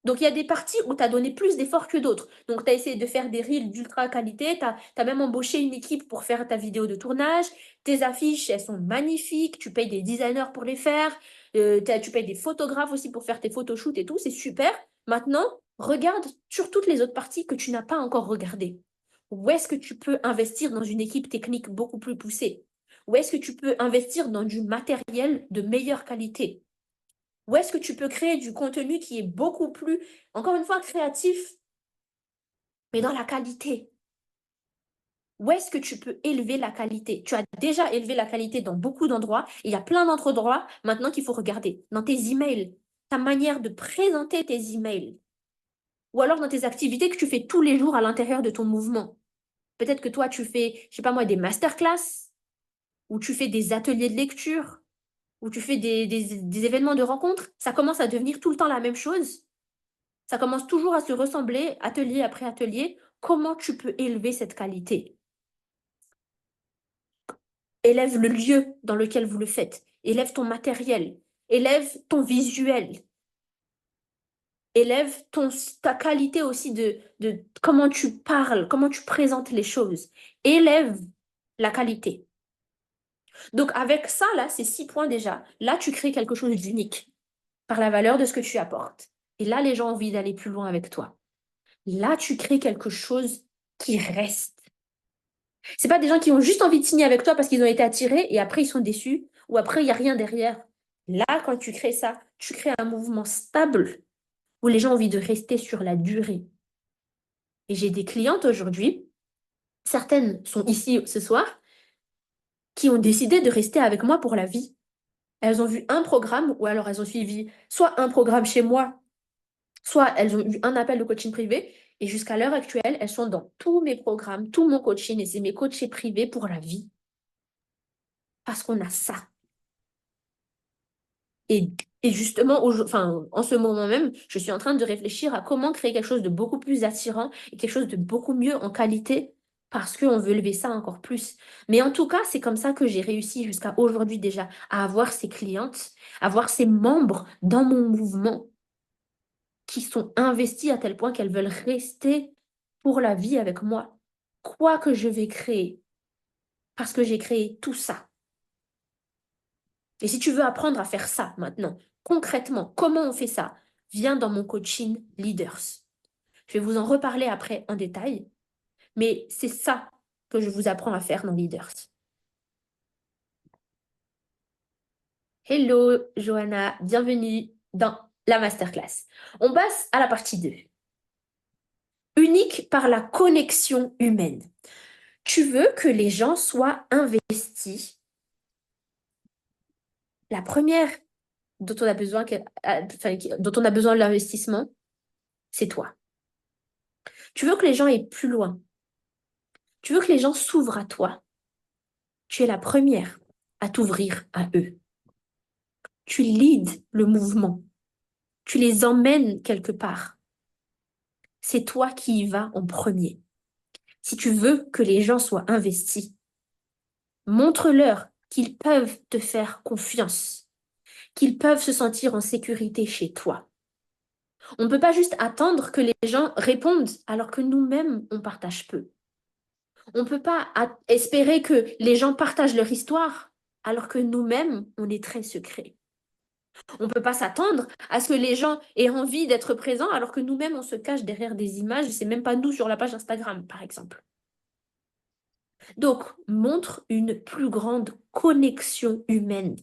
Donc, il y a des parties où tu as donné plus d'efforts que d'autres. Donc, tu as essayé de faire des reels d'ultra qualité. Tu as même embauché une équipe pour faire ta vidéo de tournage. Tes affiches, elles sont magnifiques. Tu payes des designers pour les faire. Tu payes des photographes aussi pour faire tes photoshoots et tout. C'est super. Maintenant, regarde sur toutes les autres parties que tu n'as pas encore regardées. Où est-ce que tu peux investir dans une équipe technique beaucoup plus poussée? Où est-ce que tu peux investir dans du matériel de meilleure qualité? Où est-ce que tu peux créer du contenu qui est beaucoup plus, encore une fois, créatif, mais dans la qualité? Où est-ce que tu peux élever la qualité? Tu as déjà élevé la qualité dans beaucoup d'endroits. Et il y a plein d'autres endroits maintenant qu'il faut regarder. Dans tes emails, ta manière de présenter tes emails. Ou alors dans tes activités que tu fais tous les jours à l'intérieur de ton mouvement. Peut-être que toi, tu fais, je sais pas moi, des masterclass, ou tu fais des ateliers de lecture, ou tu fais des événements de rencontre. Ça commence à devenir tout le temps la même chose. Ça commence toujours à se ressembler, atelier après atelier. Comment tu peux élever cette qualité? Élève le lieu dans lequel vous le faites. Élève ton matériel. Élève ton visuel. Élève ta qualité aussi de comment tu parles, comment tu présentes les choses. Élève la qualité. Donc avec ça, là, ces 6 points déjà, là, tu crées quelque chose d'unique par la valeur de ce que tu apportes. Et là, les gens ont envie d'aller plus loin avec toi. Là, tu crées quelque chose qui reste. C'est pas des gens qui ont juste envie de signer avec toi parce qu'ils ont été attirés et après ils sont déçus ou après il n'y a rien derrière. Là, quand tu crées ça, tu crées un mouvement stable où les gens ont envie de rester sur la durée. Et j'ai des clientes aujourd'hui, certaines sont ici ce soir, qui ont décidé de rester avec moi pour la vie. Elles ont vu un programme ou alors elles ont suivi soit un programme chez moi, soit elles ont eu un appel de coaching privé. Et jusqu'à l'heure actuelle, elles sont dans tous mes programmes, tout mon coaching et c'est mes coachés privés pour la vie. Parce qu'on a ça. Et, et justement, en ce moment même, je suis en train de réfléchir à comment créer quelque chose de beaucoup plus attirant et quelque chose de beaucoup mieux en qualité parce qu'on veut lever ça encore plus. Mais en tout cas, c'est comme ça que j'ai réussi jusqu'à aujourd'hui déjà à avoir ces clientes, à avoir ces membres dans mon mouvement qui sont investis à tel point qu'elles veulent rester pour la vie avec moi. Quoi que je vais créer, parce que j'ai créé tout ça. Et si tu veux apprendre à faire ça maintenant, concrètement, comment on fait ça? Viens dans mon coaching Leaders. Je vais vous en reparler après en détail, mais c'est ça que je vous apprends à faire dans Leaders. Hello Johanna, bienvenue dans la masterclass. On passe à la partie 2. Unique par la connexion humaine. Tu veux que les gens soient investis. La première dont on a besoin, dont on a besoin de l'investissement, c'est toi. Tu veux que les gens aillent plus loin. Tu veux que les gens s'ouvrent à toi. Tu es la première à t'ouvrir à eux. Tu leads le mouvement. Tu les emmènes quelque part. C'est toi qui y vas en premier. Si tu veux que les gens soient investis, montre-leur qu'ils peuvent te faire confiance, qu'ils peuvent se sentir en sécurité chez toi. On ne peut pas juste attendre que les gens répondent alors que nous-mêmes, on partage peu. On ne peut pas espérer que les gens partagent leur histoire alors que nous-mêmes, on est très secrets. On ne peut pas s'attendre à ce que les gens aient envie d'être présents alors que nous-mêmes, on se cache derrière des images. C'est même pas nous sur la page Instagram, par exemple. Donc, montre une plus grande connexion humaine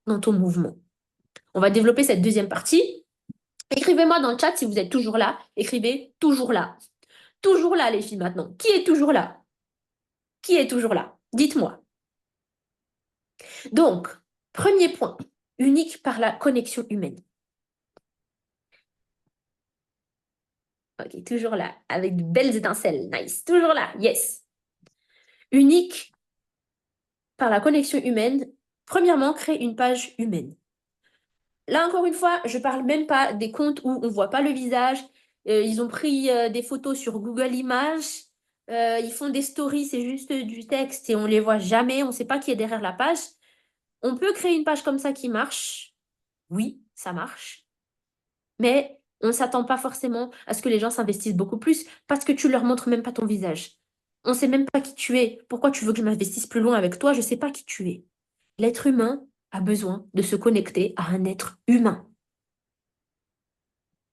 dans ton mouvement. On va développer cette deuxième partie. Écrivez-moi dans le chat si vous êtes toujours là. Écrivez toujours là. Toujours là, les filles, maintenant. Qui est toujours là? Qui est toujours là? Dites-moi. Donc, premier point, unique par la connexion humaine. Ok, toujours là, avec de belles étincelles. Nice. Toujours là, yes. Unique par la connexion humaine. Premièrement, créer une page humaine. Là, encore une fois, je parle même pas des comptes où on voit pas le visage. Ils ont pris des photos sur Google Images. Ils font des stories, c'est juste du texte et on les voit jamais. On sait pas qui est derrière la page. On peut créer une page comme ça qui marche. Oui, ça marche. Mais on ne s'attend pas forcément à ce que les gens s'investissent beaucoup plus parce que tu leur montres même pas ton visage. On ne sait même pas qui tu es. Pourquoi tu veux que je m'investisse plus loin avec toi? Je ne sais pas qui tu es. L'être humain a besoin de se connecter à un être humain.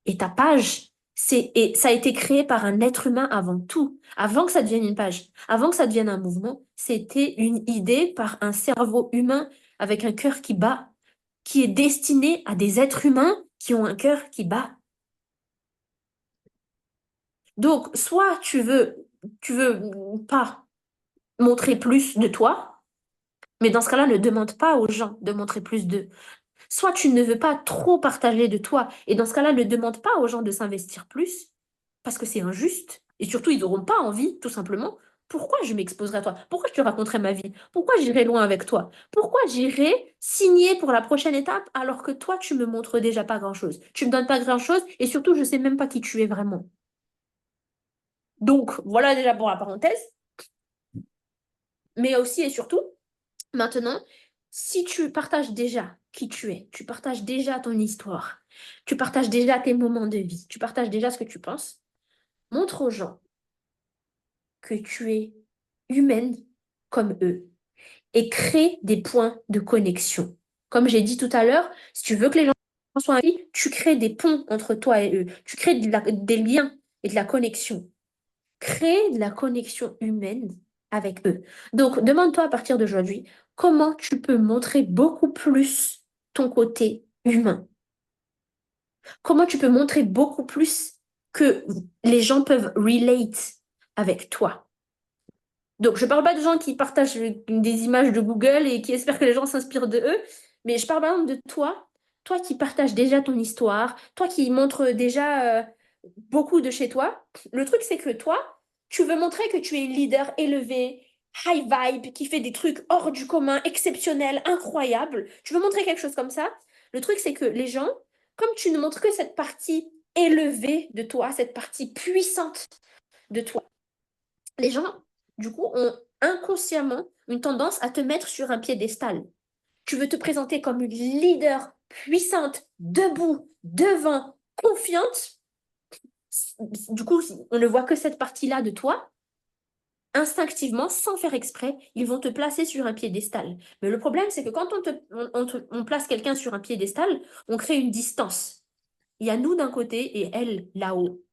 Et ta page, ça a été créé par un être humain avant tout, avant que ça devienne une page, avant que ça devienne un mouvement. C'était une idée par un cerveau humain avec un cœur qui bat, qui est destiné à des êtres humains qui ont un cœur qui bat. Donc, soit tu veux pas montrer plus de toi, mais dans ce cas-là, ne demande pas aux gens de montrer plus d'eux. Soit tu ne veux pas trop partager de toi, et dans ce cas-là, ne demande pas aux gens de s'investir plus, parce que c'est injuste. Et surtout, ils n'auront pas envie, tout simplement. Pourquoi je m'exposerai à toi? Pourquoi je te raconterai ma vie? Pourquoi j'irai loin avec toi? Pourquoi j'irai signer pour la prochaine étape alors que toi, tu me montres déjà pas grand-chose? Tu me donnes pas grand-chose et surtout, je sais même pas qui tu es vraiment. Donc, voilà déjà pour la parenthèse. Mais aussi et surtout, maintenant, si tu partages déjà qui tu es, tu partages déjà ton histoire, tu partages déjà tes moments de vie, tu partages déjà ce que tu penses, montre aux gens que tu es humaine comme eux et crée des points de connexion. Comme j'ai dit tout à l'heure, si tu veux que les gens soient amis, tu crées des ponts entre toi et eux, tu crées des liens et de la connexion. Crée de la connexion humaine avec eux. Donc, demande-toi à partir d'aujourd'hui, comment tu peux montrer beaucoup plus ton côté humain? Comment tu peux montrer beaucoup plus que les gens peuvent relate avec toi? Donc, je parle pas de gens qui partagent des images de Google et qui espèrent que les gens s'inspirent de eux, mais je parle par exemple de toi, toi qui partages déjà ton histoire, toi qui montres déjà beaucoup de chez toi. Le truc, c'est que toi, tu veux montrer que tu es une leader élevée, high vibe, qui fait des trucs hors du commun, exceptionnels, incroyables. Tu veux montrer quelque chose comme ça. Le truc, c'est que les gens, comme tu ne montres que cette partie élevée de toi, cette partie puissante de toi, les gens, du coup, ont inconsciemment une tendance à te mettre sur un piédestal. Tu veux te présenter comme une leader puissante, debout, devant, confiante. Du coup, on ne voit que cette partie-là de toi. Instinctivement, sans faire exprès, ils vont te placer sur un piédestal. Mais le problème, c'est que quand on place quelqu'un sur un piédestal, on crée une distance. Il y a nous d'un côté et elle là-haut.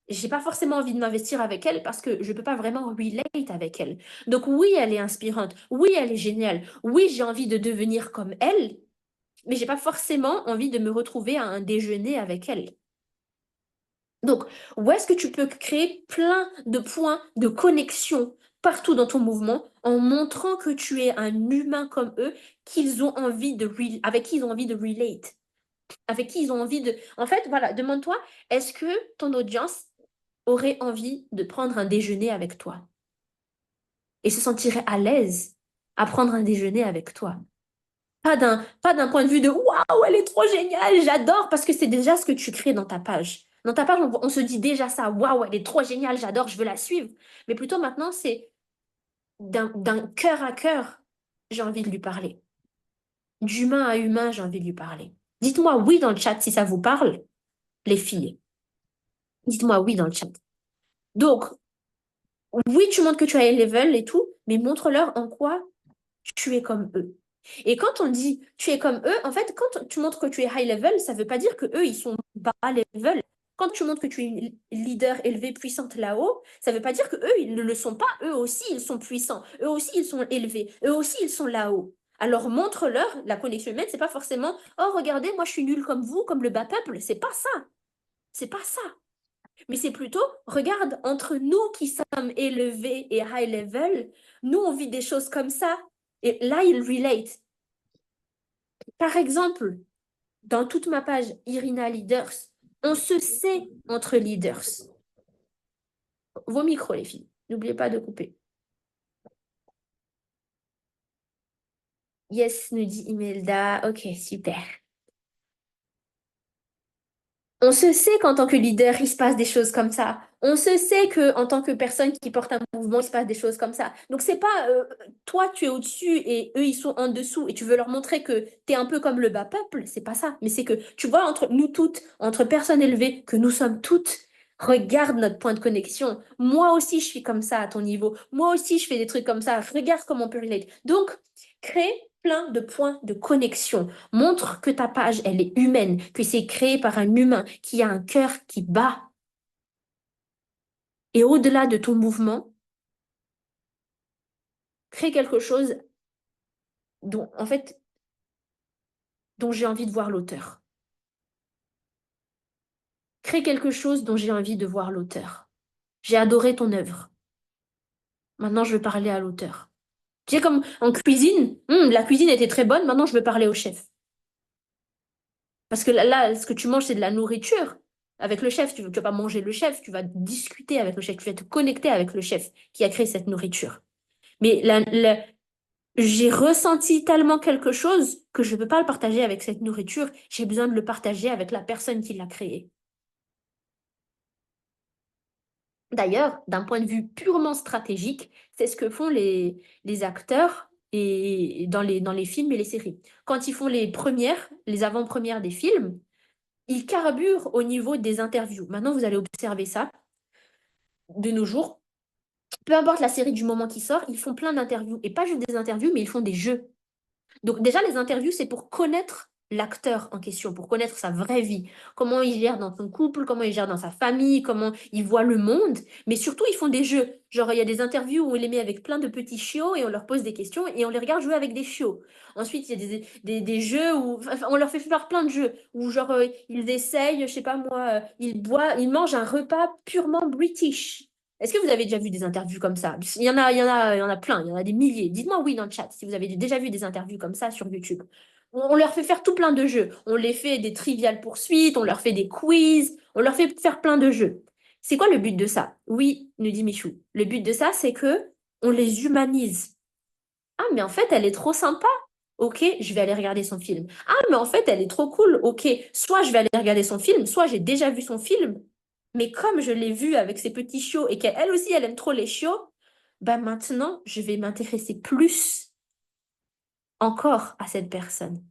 J'ai pas forcément envie de m'investir avec elle parce que je peux pas vraiment relate avec elle. Donc oui, elle est inspirante. Oui, elle est géniale. Oui, j'ai envie de devenir comme elle, mais j'ai pas forcément envie de me retrouver à un déjeuner avec elle. Donc, où est-ce que tu peux créer plein de points de connexion partout dans ton mouvement en montrant que tu es un humain comme eux, qu'ils ont envie avec qui ils ont envie de relate, avec qui ils ont envie de... En fait, voilà, demande-toi, est-ce que ton audience aurait envie de prendre un déjeuner avec toi et se sentirait à l'aise à prendre un déjeuner avec toi? Pas d'un point de vue de waouh, elle est trop géniale, j'adore, parce que c'est déjà ce que tu crées dans ta page. Dans ta page, on se dit déjà ça, waouh, elle est trop géniale, j'adore, je veux la suivre. Mais plutôt maintenant, c'est d'un cœur à cœur, j'ai envie de lui parler. D'humain à humain, j'ai envie de lui parler. Dites-moi oui dans le chat si ça vous parle, les filles. Dites-moi oui dans le chat. Donc, oui, tu montres que tu as un level et tout, mais montre-leur en quoi tu es comme eux. Et quand on dit tu es comme eux, en fait, quand tu montres que tu es high level, ça ne veut pas dire que eux ils sont bas level. Quand tu montres que tu es une leader élevée, puissante là-haut, ça ne veut pas dire que eux ils ne le sont pas. Eux aussi, ils sont puissants. Eux aussi, ils sont élevés. Eux aussi, ils sont là-haut. Alors montre-leur la connexion humaine, c'est pas forcément oh regardez, moi je suis nulle comme vous, comme le bas peuple. C'est pas ça. C'est pas ça. Mais c'est plutôt, regarde, entre nous qui sommes élevés et high level, nous, on vit des choses comme ça. Et là, il relate. Par exemple, dans toute ma page Irina Leaders, On se sait entre leaders. Vos micros, les filles. N'oubliez pas de couper. Yes, nous dit Imelda. Ok, super. On se sait qu'en tant que leader, il se passe des choses comme ça. On se sait qu'en tant que personne qui porte un mouvement, il se passe des choses comme ça. Donc, c'est pas toi, tu es au-dessus et eux, ils sont en dessous et tu veux leur montrer que tu es un peu comme le bas peuple. C'est pas ça. Mais c'est que tu vois, entre nous toutes, entre personnes élevées, que nous sommes toutes, regarde notre point de connexion. Moi aussi, je suis comme ça à ton niveau. Moi aussi, je fais des trucs comme ça. Regarde comment on peut relate. Donc, crée plein de points de connexion. Montre que ta page, elle est humaine, que c'est créé par un humain qui a un cœur qui bat. Et au-delà de ton mouvement, crée quelque chose dont, en fait, dont j'ai envie de voir l'auteur. Crée quelque chose dont j'ai envie de voir l'auteur. J'ai adoré ton œuvre. Maintenant, je veux parler à l'auteur. Tu sais, comme en cuisine, la cuisine était très bonne, maintenant je veux parler au chef. Parce que là, ce que tu manges, c'est de la nourriture. Avec le chef, tu ne vas pas manger le chef, tu vas discuter avec le chef, tu vas te connecter avec le chef qui a créé cette nourriture. Mais j'ai ressenti tellement quelque chose que je ne peux pas le partager avec cette nourriture. J'ai besoin de le partager avec la personne qui l'a créé. D'ailleurs, d'un point de vue purement stratégique, c'est ce que font les acteurs et dans les films et les séries. Quand ils font les premières, les avant-premières des films, ils carburent au niveau des interviews. Maintenant, vous allez observer ça de nos jours. Peu importe la série du moment qui sort, ils font plein d'interviews. Et pas juste des interviews, mais ils font des jeux. Donc déjà, les interviews, c'est pour connaître l'acteur en question, pour connaître sa vraie vie, comment il gère dans son couple, comment il gère dans sa famille, comment il voit le monde. Mais surtout, ils font des jeux. Genre, il y a des interviews où on les met avec plein de petits chiots et on leur pose des questions et on les regarde jouer avec des chiots. Ensuite, il y a des jeux où enfin, on leur fait faire plein de jeux où genre ils essayent, je sais pas moi, ils mangent un repas purement british. Est-ce que vous avez déjà vu des interviews comme ça? Il y en a plein, il y en a des milliers. Dites-moi oui dans le chat si vous avez déjà vu des interviews comme ça sur YouTube. On leur fait faire tout plein de jeux. On les fait des triviales poursuites, on leur fait des quiz, on leur fait faire plein de jeux. C'est quoi le but de ça? Oui, nous dit Michou. Le but de ça, c'est que on les humanise. Ah, mais en fait, elle est trop sympa. Ok, je vais aller regarder son film. Ah, mais en fait, elle est trop cool. Ok, soit je vais aller regarder son film, soit j'ai déjà vu son film. Mais comme je l'ai vue avec ses petits chiots et qu'elle aussi, elle aime trop les chiots, bah maintenant, je vais m'intéresser plus encore à cette personne.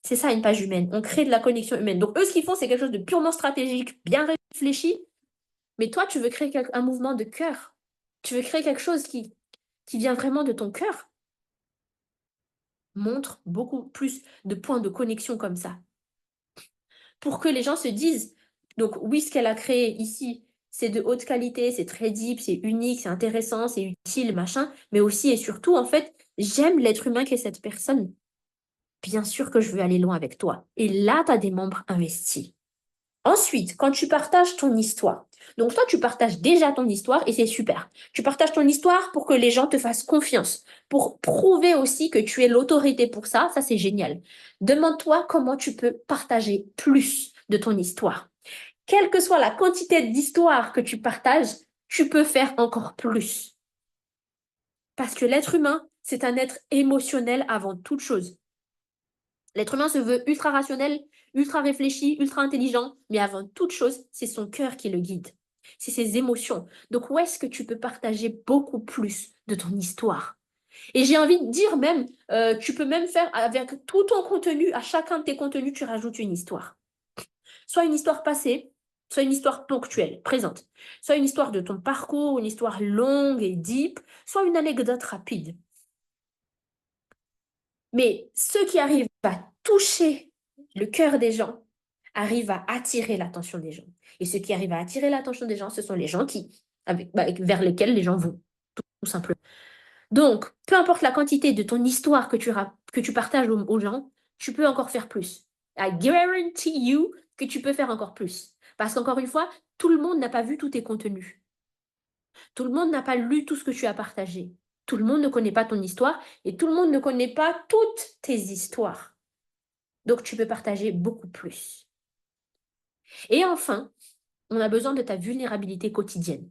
C'est ça une page humaine. On crée de la connexion humaine. Donc eux, ce qu'ils font, c'est quelque chose de purement stratégique, bien réfléchi. Mais toi, tu veux créer un mouvement de cœur. Tu veux créer quelque chose qui vient vraiment de ton cœur. Montre beaucoup plus de points de connexion comme ça. Pour que les gens se disent, donc oui, ce qu'elle a créé ici, c'est de haute qualité, c'est très deep, c'est unique, c'est intéressant, c'est utile, machin, mais aussi et surtout, en fait, j'aime l'être humain qu'est cette personne. Bien sûr que je veux aller loin avec toi. Et là, tu as des membres investis. Ensuite, quand tu partages ton histoire, donc toi, tu partages déjà ton histoire et c'est super. Tu partages ton histoire pour que les gens te fassent confiance, pour prouver aussi que tu es l'autorité pour ça c'est génial. Demande-toi comment tu peux partager plus de ton histoire. Quelle que soit la quantité d'histoire que tu partages, tu peux faire encore plus. Parce que l'être humain, c'est un être émotionnel avant toute chose. L'être humain se veut ultra rationnel, ultra réfléchi, ultra intelligent, mais avant toute chose, c'est son cœur qui le guide. C'est ses émotions. Donc, où est-ce que tu peux partager beaucoup plus de ton histoire? Et j'ai envie de dire même, tu peux même faire avec tout ton contenu, à chacun de tes contenus, tu rajoutes une histoire. Soit une histoire passée, soit une histoire ponctuelle, présente. Soit une histoire de ton parcours, une histoire longue et deep, soit une anecdote rapide. Mais ceux qui arrivent à toucher le cœur des gens arrivent à attirer l'attention des gens. Et ceux qui arrivent à attirer l'attention des gens, ce sont les gens vers lesquels les gens vont, tout simplement. Donc, peu importe la quantité de ton histoire que tu partages aux gens, tu peux encore faire plus. I guarantee you que tu peux faire encore plus. Parce qu'encore une fois, tout le monde n'a pas vu tous tes contenus. Tout le monde n'a pas lu tout ce que tu as partagé. Tout le monde ne connaît pas ton histoire et tout le monde ne connaît pas toutes tes histoires. Donc, tu peux partager beaucoup plus. Et enfin, on a besoin de ta vulnérabilité quotidienne.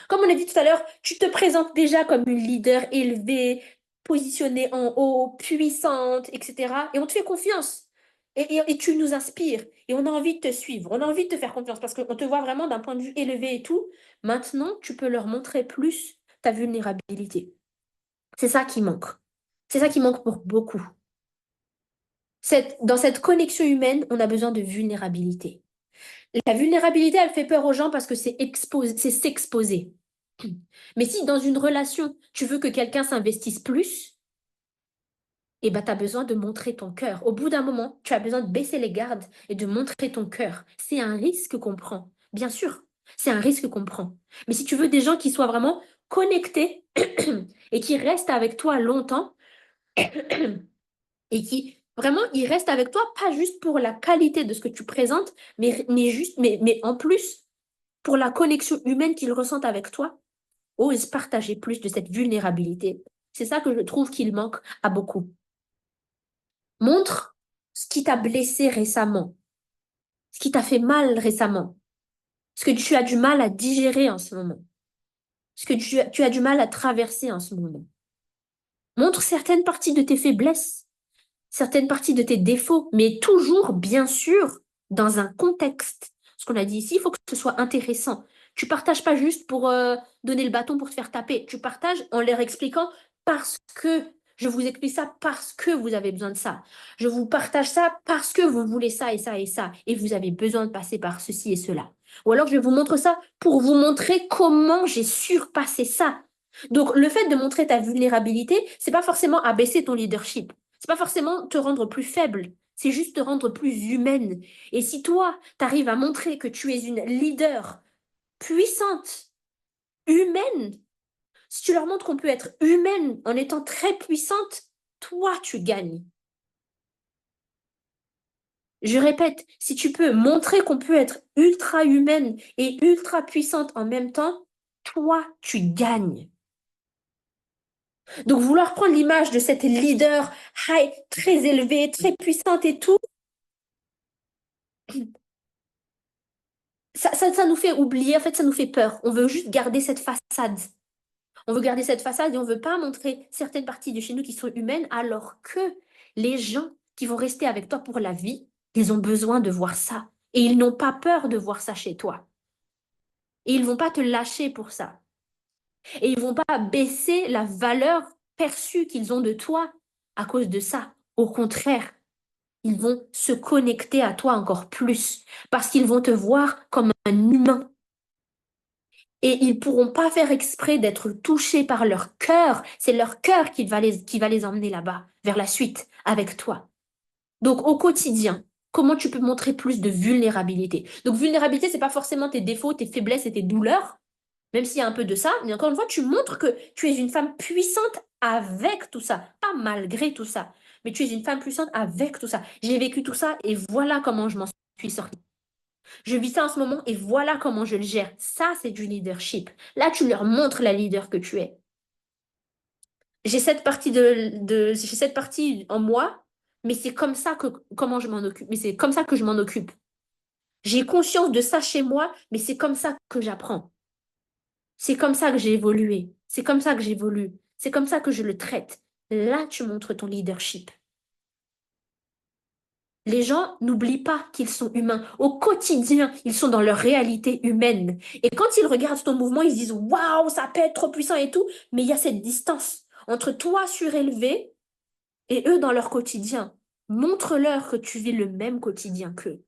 Comme on a dit tout à l'heure, tu te présentes déjà comme une leader élevée, positionnée en haut, puissante, etc. Et on te fait confiance. Et tu nous inspires. Et on a envie de te suivre. On a envie de te faire confiance parce qu'on te voit vraiment d'un point de vue élevé et tout. Maintenant, tu peux leur montrer plus ta vulnérabilité. C'est ça qui manque. C'est ça qui manque pour beaucoup. Dans cette connexion humaine, on a besoin de vulnérabilité. La vulnérabilité, elle fait peur aux gens parce que c'est s'exposer. Mais si dans une relation, tu veux que quelqu'un s'investisse plus, eh ben, tu as besoin de montrer ton cœur. Au bout d'un moment, tu as besoin de baisser les gardes et de montrer ton cœur. C'est un risque qu'on prend. Bien sûr, c'est un risque qu'on prend. Mais si tu veux des gens qui soient vraiment connectés et qui restent avec toi longtemps et qui vraiment, ils restent avec toi, pas juste pour la qualité de ce que tu présentes, mais en plus pour la connexion humaine qu'ils ressentent avec toi, ose partager plus de cette vulnérabilité. C'est ça que je trouve qu'il manque à beaucoup. Montre ce qui t'a blessé récemment, ce qui t'a fait mal récemment, ce que tu as du mal à digérer en ce moment, ce que tu as du mal à traverser en ce moment. Montre certaines parties de tes faiblesses, certaines parties de tes défauts, mais toujours, bien sûr, dans un contexte. Ce qu'on a dit ici, il faut que ce soit intéressant. Tu partages pas juste pour donner le bâton pour te faire taper. Tu partages en leur expliquant parce que je vous explique ça parce que vous avez besoin de ça. Je vous partage ça parce que vous voulez ça et ça et ça. Et vous avez besoin de passer par ceci et cela. Ou alors je vous montre ça pour vous montrer comment j'ai surpassé ça. Donc le fait de montrer ta vulnérabilité, c'est pas forcément abaisser ton leadership. C'est pas forcément te rendre plus faible, c'est juste te rendre plus humaine. Et si toi, tu arrives à montrer que tu es une leader puissante, humaine, si tu leur montres qu'on peut être humaine en étant très puissante, toi, tu gagnes. Je répète, si tu peux montrer qu'on peut être ultra humaine et ultra puissante en même temps, toi, tu gagnes. Donc, vouloir prendre l'image de cette leader high, très élevée, très puissante et tout, ça nous fait oublier, en fait, ça nous fait peur. On veut juste garder cette façade. On veut garder cette façade et on ne veut pas montrer certaines parties de chez nous qui sont humaines, alors que les gens qui vont rester avec toi pour la vie, ils ont besoin de voir ça. Et ils n'ont pas peur de voir ça chez toi. Et ils vont pas te lâcher pour ça. Et ils vont pas baisser la valeur perçue qu'ils ont de toi à cause de ça. Au contraire, ils vont se connecter à toi encore plus parce qu'ils vont te voir comme un humain. Et ils pourront pas faire exprès d'être touchés par leur cœur. C'est leur cœur qui va les emmener là-bas, vers la suite, avec toi. Donc, au quotidien, comment tu peux montrer plus de vulnérabilité? Donc, vulnérabilité, c'est pas forcément tes défauts, tes faiblesses et tes douleurs, même s'il y a un peu de ça. Mais encore une fois, tu montres que tu es une femme puissante avec tout ça, pas malgré tout ça. Mais tu es une femme puissante avec tout ça. J'ai vécu tout ça et voilà comment je m'en suis sortie. Je vis ça en ce moment et voilà comment je le gère. Ça, c'est du leadership. Là, tu leur montres la leader que tu es. J'ai cette partie en moi, mais c'est comme ça que comment je m'en occupe. Mais c'est comme ça que je m'en occupe. J'ai conscience de ça chez moi, mais c'est comme ça que j'apprends. C'est comme ça que j'ai évolué. C'est comme ça que j'évolue. C'est comme ça que je le traite. Là, tu montres ton leadership. Les gens n'oublient pas qu'ils sont humains. Au quotidien, ils sont dans leur réalité humaine. Et quand ils regardent ton mouvement, ils se disent waouh, ça peut être trop puissant et tout. Mais il y a cette distance entre toi surélevé et eux dans leur quotidien. Montre-leur que tu vis le même quotidien qu'eux.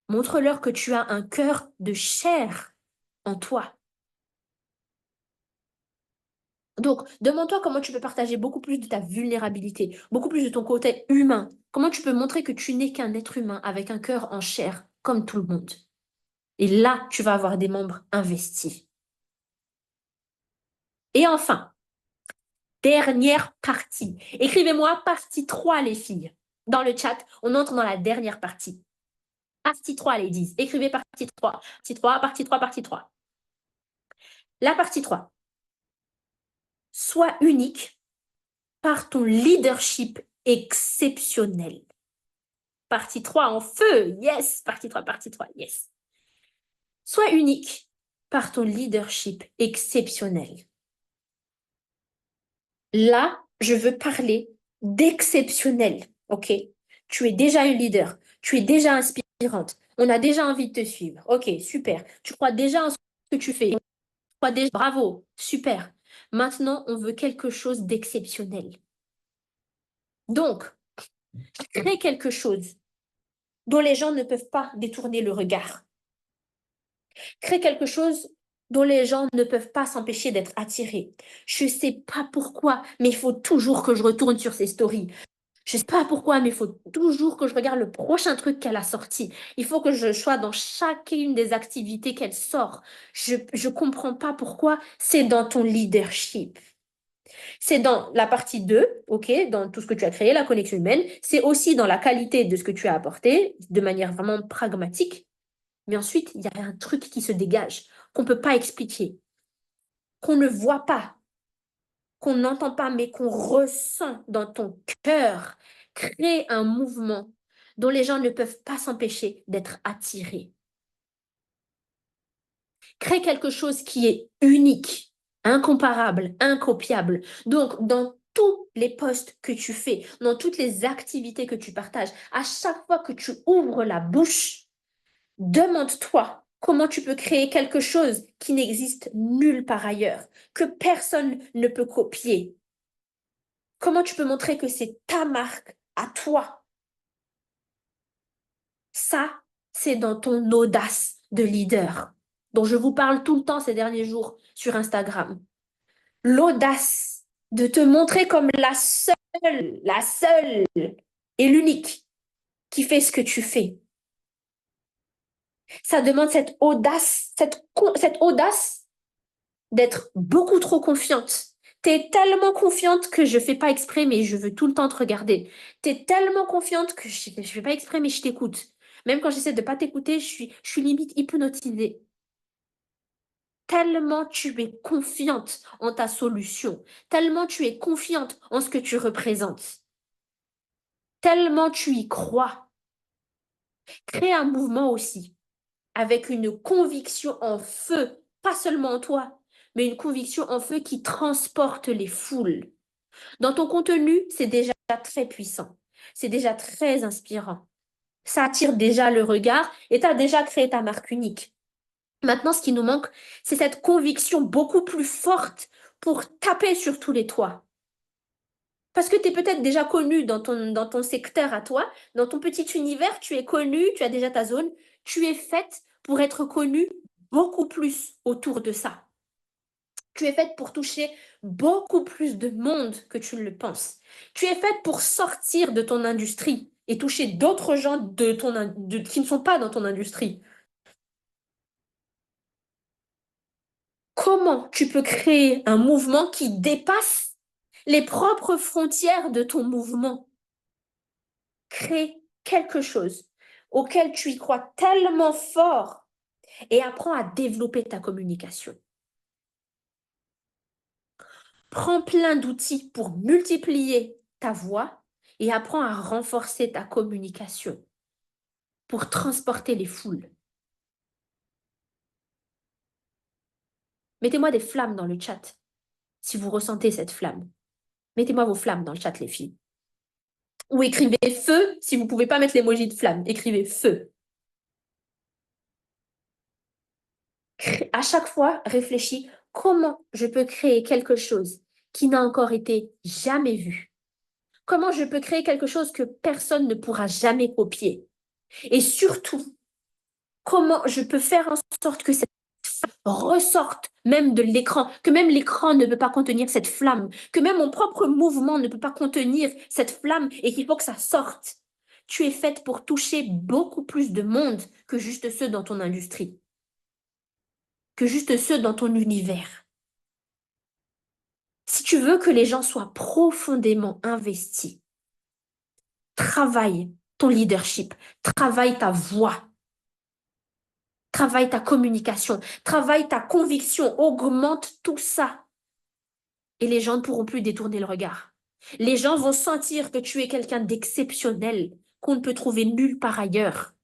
Montre-leur que tu as un cœur de chair en toi. Donc, demande-toi comment tu peux partager beaucoup plus de ta vulnérabilité, beaucoup plus de ton côté humain. Comment tu peux montrer que tu n'es qu'un être humain avec un cœur en chair, comme tout le monde. Et là, tu vas avoir des membres investis. Et enfin, dernière partie. Écrivez-moi partie 3, les filles. Dans le chat, on entre dans la dernière partie. Partie 3, les 10. Écrivez partie 3. Partie 3, partie 3, partie 3. La partie 3. Sois unique par ton leadership exceptionnel. Partie 3 en feu. Yes. Partie 3. Yes. Sois unique par ton leadership exceptionnel. Là, je veux parler d'exceptionnel. OK? Tu es déjà un leader. Tu es déjà inspirante. On a déjà envie de te suivre. OK, super. Tu crois déjà en ce que tu fais. Tu crois déjà... Bravo. Super. Maintenant, on veut quelque chose d'exceptionnel. Donc, crée quelque chose dont les gens ne peuvent pas détourner le regard. Crée quelque chose dont les gens ne peuvent pas s'empêcher d'être attirés. Je ne sais pas pourquoi, mais il faut toujours que je retourne sur ces stories. Je ne sais pas pourquoi, mais il faut toujours que je regarde le prochain truc qu'elle a sorti. Il faut que je sois dans chacune des activités qu'elle sort. Je ne comprends pas pourquoi. C'est dans ton leadership. C'est dans la partie 2, ok, dans tout ce que tu as créé, la connexion humaine. C'est aussi dans la qualité de ce que tu as apporté, de manière vraiment pragmatique. Mais ensuite, il y a un truc qui se dégage, qu'on ne peut pas expliquer, qu'on ne voit pas, qu'on n'entend pas, mais qu'on ressent dans ton cœur. Crée un mouvement dont les gens ne peuvent pas s'empêcher d'être attirés. Crée quelque chose qui est unique, incomparable, incopiable. Donc, dans tous les posts que tu fais, dans toutes les activités que tu partages, à chaque fois que tu ouvres la bouche, demande-toi comment tu peux créer quelque chose qui n'existe nulle part ailleurs, que personne ne peut copier. Comment tu peux montrer que c'est ta marque à toi? Ça, c'est dans ton audace de leader, dont je vous parle tout le temps ces derniers jours sur Instagram. L'audace de te montrer comme la seule et l'unique qui fait ce que tu fais. Ça demande cette audace, cette audace d'être beaucoup trop confiante. T'es tellement confiante que je fais pas exprès, mais je veux tout le temps te regarder. T'es tellement confiante que je fais pas exprès, mais je t'écoute. Même quand j'essaie de pas t'écouter, je suis limite hypnotisée. Tellement tu es confiante en ta solution, tellement tu es confiante en ce que tu représentes, tellement tu y crois. Crée un mouvement aussi, avec une conviction en feu, pas seulement en toi, mais une conviction en feu qui transporte les foules. Dans ton contenu, c'est déjà très puissant, c'est déjà très inspirant. Ça attire déjà le regard et tu as déjà créé ta marque unique. Maintenant, ce qui nous manque, c'est cette conviction beaucoup plus forte pour taper sur tous les toits. Parce que tu es peut-être déjà connu dans ton secteur à toi, dans ton petit univers, tu es connu, tu as déjà ta zone, tu es faite pour être connue beaucoup plus autour de ça. Tu es faite pour toucher beaucoup plus de monde que tu ne le penses. Tu es faite pour sortir de ton industrie et toucher d'autres gens qui ne sont pas dans ton industrie. Comment tu peux créer un mouvement qui dépasse les propres frontières de ton mouvement? Crée quelque chose auquel tu y crois tellement fort et apprends à développer ta communication. Prends plein d'outils pour multiplier ta voix et apprends à renforcer ta communication pour transporter les foules. Mettez-moi des flammes dans le chat si vous ressentez cette flamme. Mettez-moi vos flammes dans le chat, les filles. Ou écrivez feu si vous ne pouvez pas mettre l'emoji de flamme. Écrivez feu. À chaque fois, réfléchis comment je peux créer quelque chose qui n'a encore été jamais vu. Comment je peux créer quelque chose que personne ne pourra jamais copier. Et surtout, comment je peux faire en sorte que cette ressorte même de l'écran, que même l'écran ne peut pas contenir cette flamme, que même mon propre mouvement ne peut pas contenir cette flamme et qu'il faut que ça sorte. Tu es faite pour toucher beaucoup plus de monde que juste ceux dans ton industrie, que juste ceux dans ton univers. Si tu veux que les gens soient profondément investis, travaille ton leadership, travaille ta voix, travaille ta communication, travaille ta conviction, augmente tout ça. Et les gens ne pourront plus détourner le regard. Les gens vont sentir que tu es quelqu'un d'exceptionnel qu'on ne peut trouver nulle part ailleurs.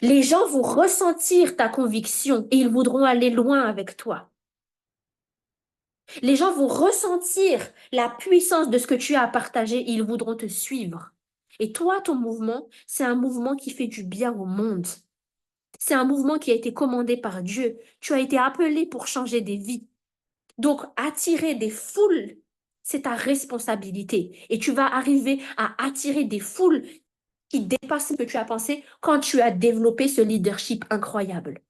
Les gens vont ressentir ta conviction et ils voudront aller loin avec toi. Les gens vont ressentir la puissance de ce que tu as à partager et ils voudront te suivre. Et toi, ton mouvement, c'est un mouvement qui fait du bien au monde. C'est un mouvement qui a été commandé par Dieu. Tu as été appelé pour changer des vies. Donc, attirer des foules, c'est ta responsabilité. Et tu vas arriver à attirer des foules qui dépassent ce que tu as pensé quand tu as développé ce leadership incroyable.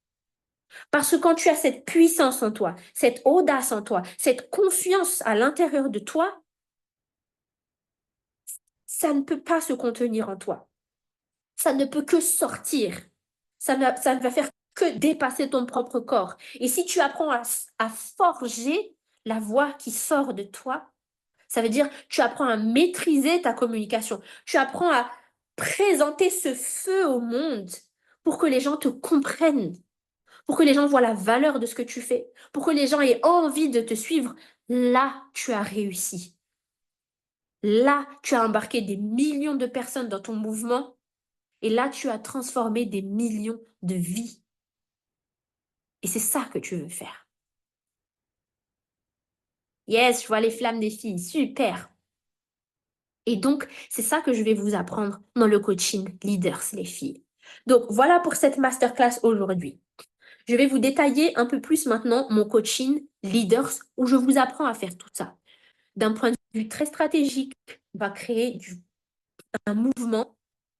Parce que quand tu as cette puissance en toi, cette audace en toi, cette confiance à l'intérieur de toi, ça ne peut pas se contenir en toi. Ça ne peut que sortir. Ça ne va faire que dépasser ton propre corps. Et si tu apprends à forger la voix qui sort de toi, ça veut dire tu apprends à maîtriser ta communication. Tu apprends à présenter ce feu au monde pour que les gens te comprennent, pour que les gens voient la valeur de ce que tu fais, pour que les gens aient envie de te suivre. Là, tu as réussi. Là, tu as embarqué des millions de personnes dans ton mouvement et là, tu as transformé des millions de vies. Et c'est ça que tu veux faire. Yes, je vois les flammes des filles. Super. Et donc, c'est ça que je vais vous apprendre dans le coaching Leaders, les filles. Donc, voilà pour cette masterclass aujourd'hui. Je vais vous détailler un peu plus maintenant mon coaching Leaders où je vous apprends à faire tout ça. D'un point de vue très stratégique, on va créer un mouvement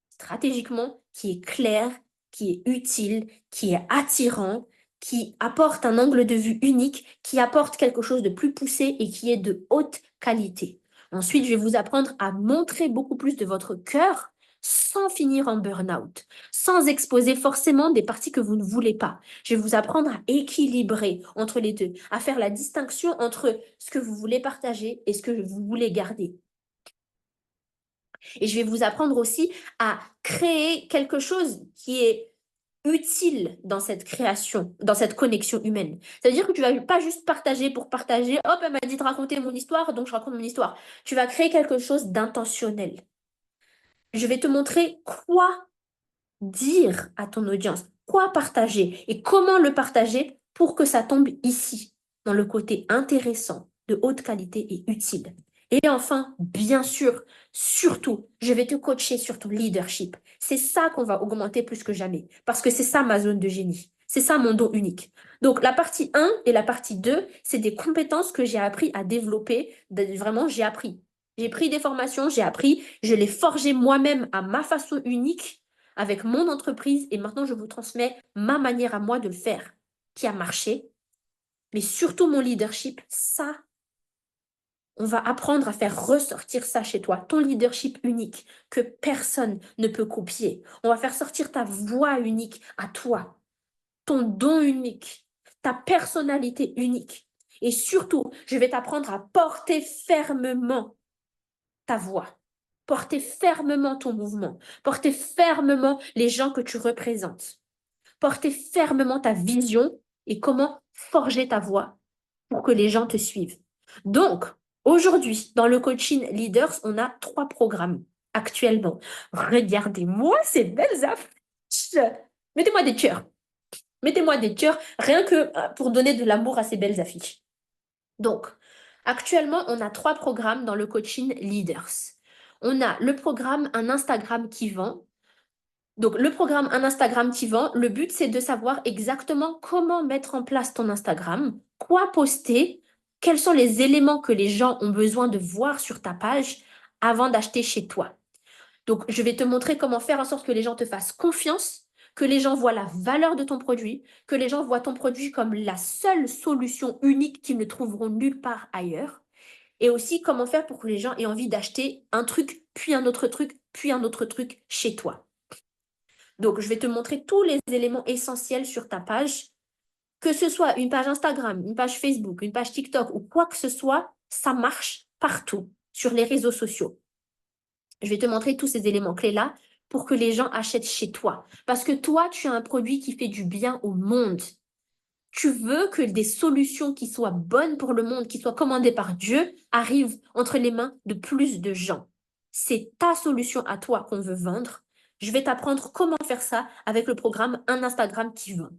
stratégiquement qui est clair, qui est utile, qui est attirant, qui apporte un angle de vue unique, qui apporte quelque chose de plus poussé et qui est de haute qualité. Ensuite, je vais vous apprendre à montrer beaucoup plus de votre cœur sans finir en burn-out, sans exposer forcément des parties que vous ne voulez pas. Je vais vous apprendre à équilibrer entre les deux, à faire la distinction entre ce que vous voulez partager et ce que vous voulez garder. Et je vais vous apprendre aussi à créer quelque chose qui est utile dans cette création, dans cette connexion humaine. C'est-à-dire que tu vas pas juste partager pour partager. Hop, elle m'a dit de raconter mon histoire, donc je raconte mon histoire. Tu vas créer quelque chose d'intentionnel. Je vais te montrer quoi dire à ton audience, quoi partager et comment le partager pour que ça tombe ici, dans le côté intéressant, de haute qualité et utile. Et enfin, bien sûr, surtout, je vais te coacher sur ton leadership. C'est ça qu'on va augmenter plus que jamais, parce que c'est ça ma zone de génie. C'est ça mon don unique. Donc, la partie 1 et la partie 2, c'est des compétences que j'ai appris à développer. Vraiment, j'ai appris. J'ai pris des formations, j'ai appris, je les forgées moi-même à ma façon unique avec mon entreprise et maintenant je vous transmets ma manière à moi de le faire qui a marché. Mais surtout mon leadership, ça, on va apprendre à faire ressortir ça chez toi, ton leadership unique que personne ne peut copier. On va faire sortir ta voix unique à toi, ton don unique, ta personnalité unique. Et surtout, je vais t'apprendre à porter fermement ta voix, porter fermement ton mouvement, porter fermement les gens que tu représentes, porter fermement ta vision et comment forger ta voix pour que les gens te suivent. Donc, aujourd'hui, dans le coaching Leaders, on a 3 programmes actuellement. Regardez-moi ces belles affiches. Mettez-moi des cœurs. Mettez-moi des cœurs, rien que pour donner de l'amour à ces belles affiches. Donc, actuellement, on a 3 programmes dans le coaching Leaders. On a le programme Un Instagram qui vend. Donc, le programme Un Instagram qui vend, le but, c'est de savoir exactement comment mettre en place ton Instagram, quoi poster, quels sont les éléments que les gens ont besoin de voir sur ta page avant d'acheter chez toi. Donc, je vais te montrer comment faire en sorte que les gens te fassent confiance, que les gens voient la valeur de ton produit, que les gens voient ton produit comme la seule solution unique qu'ils ne trouveront nulle part ailleurs. Et aussi, comment faire pour que les gens aient envie d'acheter un truc, puis un autre truc, puis un autre truc chez toi. Donc, je vais te montrer tous les éléments essentiels sur ta page, que ce soit une page Instagram, une page Facebook, une page TikTok ou quoi que ce soit, ça marche partout sur les réseaux sociaux. Je vais te montrer tous ces éléments clés-là pour que les gens achètent chez toi. Parce que toi, tu as un produit qui fait du bien au monde. Tu veux que des solutions qui soient bonnes pour le monde, qui soient commandées par Dieu, arrivent entre les mains de plus de gens. c'est ta solution à toi qu'on veut vendre. Je vais t'apprendre comment faire ça avec le programme Un Instagram qui vend.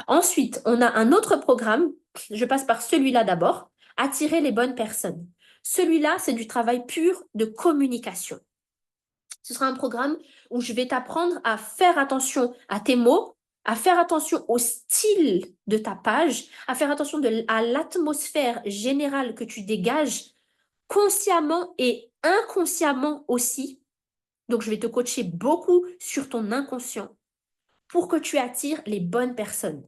Ensuite, on a un autre programme. Je passe par celui-là d'abord. Attirer les bonnes personnes. Celui-là, c'est du travail pur de communication. Ce sera un programme où je vais t'apprendre à faire attention à tes mots, à faire attention au style de ta page, à faire attention à l'atmosphère générale que tu dégages, consciemment et inconsciemment aussi. Donc, je vais te coacher beaucoup sur ton inconscient pour que tu attires les bonnes personnes.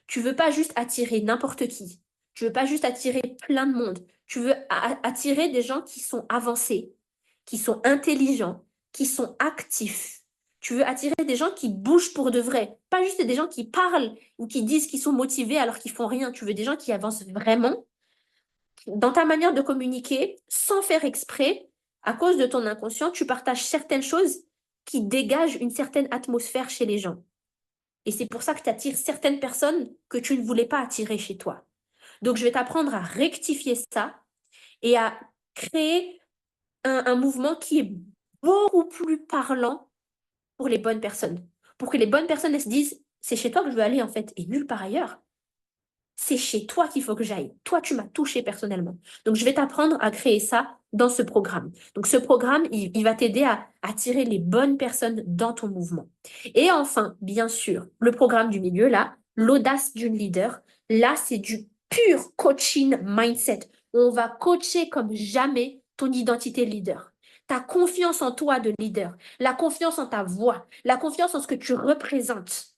Tu veux pas juste attirer n'importe qui. Tu veux pas juste attirer plein de monde. Tu veux attirer des gens qui sont avancés, qui sont intelligents, qui sont actifs. Tu veux attirer des gens qui bougent pour de vrai. Pas juste des gens qui parlent ou qui disent qu'ils sont motivés alors qu'ils font rien. Tu veux des gens qui avancent vraiment dans ta manière de communiquer, sans faire exprès. À cause de ton inconscient, tu partages certaines choses qui dégagent une certaine atmosphère chez les gens. Et c'est pour ça que tu attires certaines personnes que tu ne voulais pas attirer chez toi. Donc, je vais t'apprendre à rectifier ça et à créer un mouvement qui est beaucoup plus parlant pour les bonnes personnes. Pour que les bonnes personnes elles se disent, c'est chez toi que je veux aller en fait, et nulle part ailleurs. C'est chez toi qu'il faut que j'aille. Toi, tu m'as touché personnellement. Donc, je vais t'apprendre à créer ça dans ce programme. Donc, ce programme, il va t'aider à attirer les bonnes personnes dans ton mouvement. Et enfin, bien sûr, le programme du milieu, là, l'audace d'une leader. Là, c'est du pur coaching mindset. On va coacher comme jamais ton identité leader. Ta confiance en toi de leader, la confiance en ta voix, la confiance en ce que tu représentes,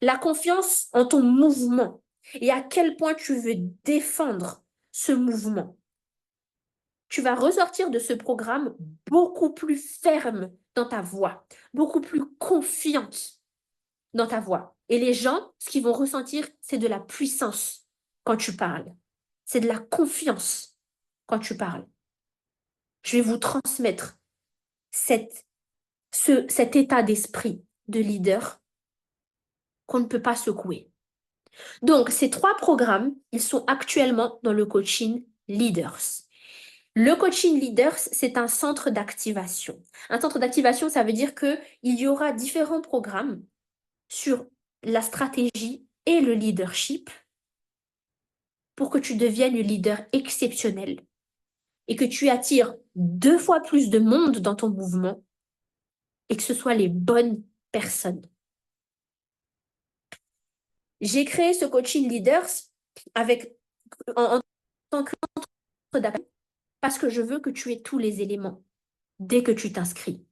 la confiance en ton mouvement et à quel point tu veux défendre ce mouvement. Tu vas ressortir de ce programme beaucoup plus ferme dans ta voix, beaucoup plus confiante dans ta voix. Et les gens, ce qu'ils vont ressentir, c'est de la puissance quand tu parles. C'est de la confiance quand tu parles. Je vais vous transmettre cet état d'esprit de leader qu'on ne peut pas secouer. Donc, ces trois programmes, ils sont actuellement dans le coaching Leaders. Le coaching Leaders, c'est un centre d'activation. Un centre d'activation, ça veut dire qu'il y aura différents programmes sur la stratégie et le leadership pour que tu deviennes une leader exceptionnel et que tu attires 2 fois plus de monde dans ton mouvement et que ce soit les bonnes personnes. J'ai créé ce coaching Leaders en tant que parce que je veux que tu aies tous les éléments dès que tu t'inscris.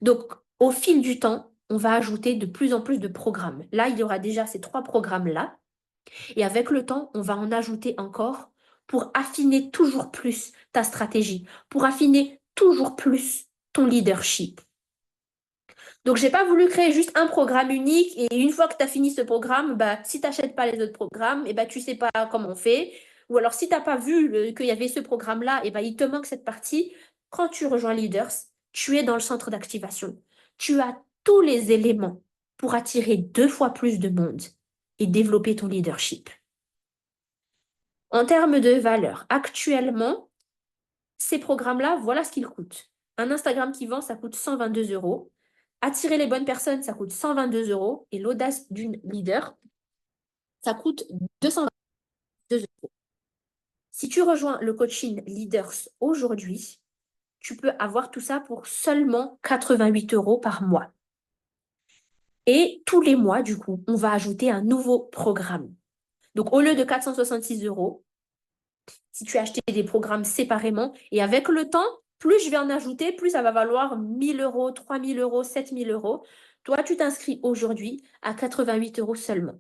Donc, au fil du temps, on va ajouter de plus en plus de programmes. Là, il y aura déjà ces 3 programmes-là. Et avec le temps, on va en ajouter encore pour affiner toujours plus ta stratégie, pour affiner toujours plus ton leadership. Donc, je n'ai pas voulu créer juste un programme unique et une fois que tu as fini ce programme, bah, si tu n'achètes pas les autres programmes, tu ne sais pas comment on fait. Ou alors, si tu n'as pas vu qu'il y avait ce programme-là, il te manque cette partie. Quand tu rejoins Leaders, tu es dans le centre d'activation. Tu as tous les éléments pour attirer 2 fois plus de monde et développer ton leadership. En termes de valeur, actuellement, ces programmes-là, voilà ce qu'ils coûtent. Un Instagram qui vend, ça coûte 122 €. Attirer les bonnes personnes, ça coûte 122 €. Et l'audace d'une leader, ça coûte 222 €. Si tu rejoins le coaching Leaders aujourd'hui, tu peux avoir tout ça pour seulement 88 € par mois. Et tous les mois, du coup, on va ajouter un nouveau programme. Donc, au lieu de 466 €, si tu as acheté des programmes séparément, et avec le temps, plus je vais en ajouter, plus ça va valoir 1 000 €, 3 000 €, 7 000 €. Toi, tu t'inscris aujourd'hui à 88 € seulement.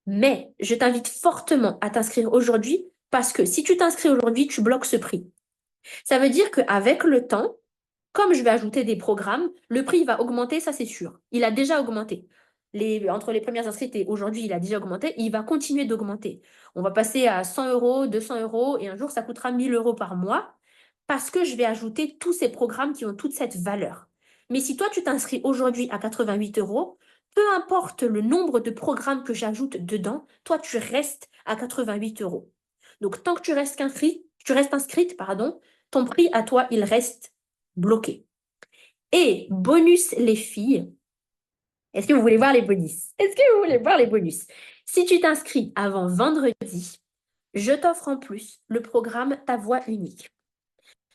Mais je t'invite fortement à t'inscrire aujourd'hui parce que si tu t'inscris aujourd'hui, tu bloques ce prix. Ça veut dire qu'avec le temps, comme je vais ajouter des programmes, le prix va augmenter, ça c'est sûr. Il a déjà augmenté. Entre les premières inscrites et aujourd'hui, il a déjà augmenté. Il va continuer d'augmenter. On va passer à 100 €, 200 € et un jour, ça coûtera 1 000 € par mois parce que je vais ajouter tous ces programmes qui ont toute cette valeur. Mais si toi, tu t'inscris aujourd'hui à 88 €, peu importe le nombre de programmes que j'ajoute dedans, toi, tu restes à 88 €. Donc, tant que tu restes inscrite, pardon, ton prix à toi, il reste bloqué. Et bonus les filles, est-ce que vous voulez voir les bonus? Est-ce que vous voulez voir les bonus? Si tu t'inscris avant vendredi, je t'offre en plus le programme Ta Voix Unique.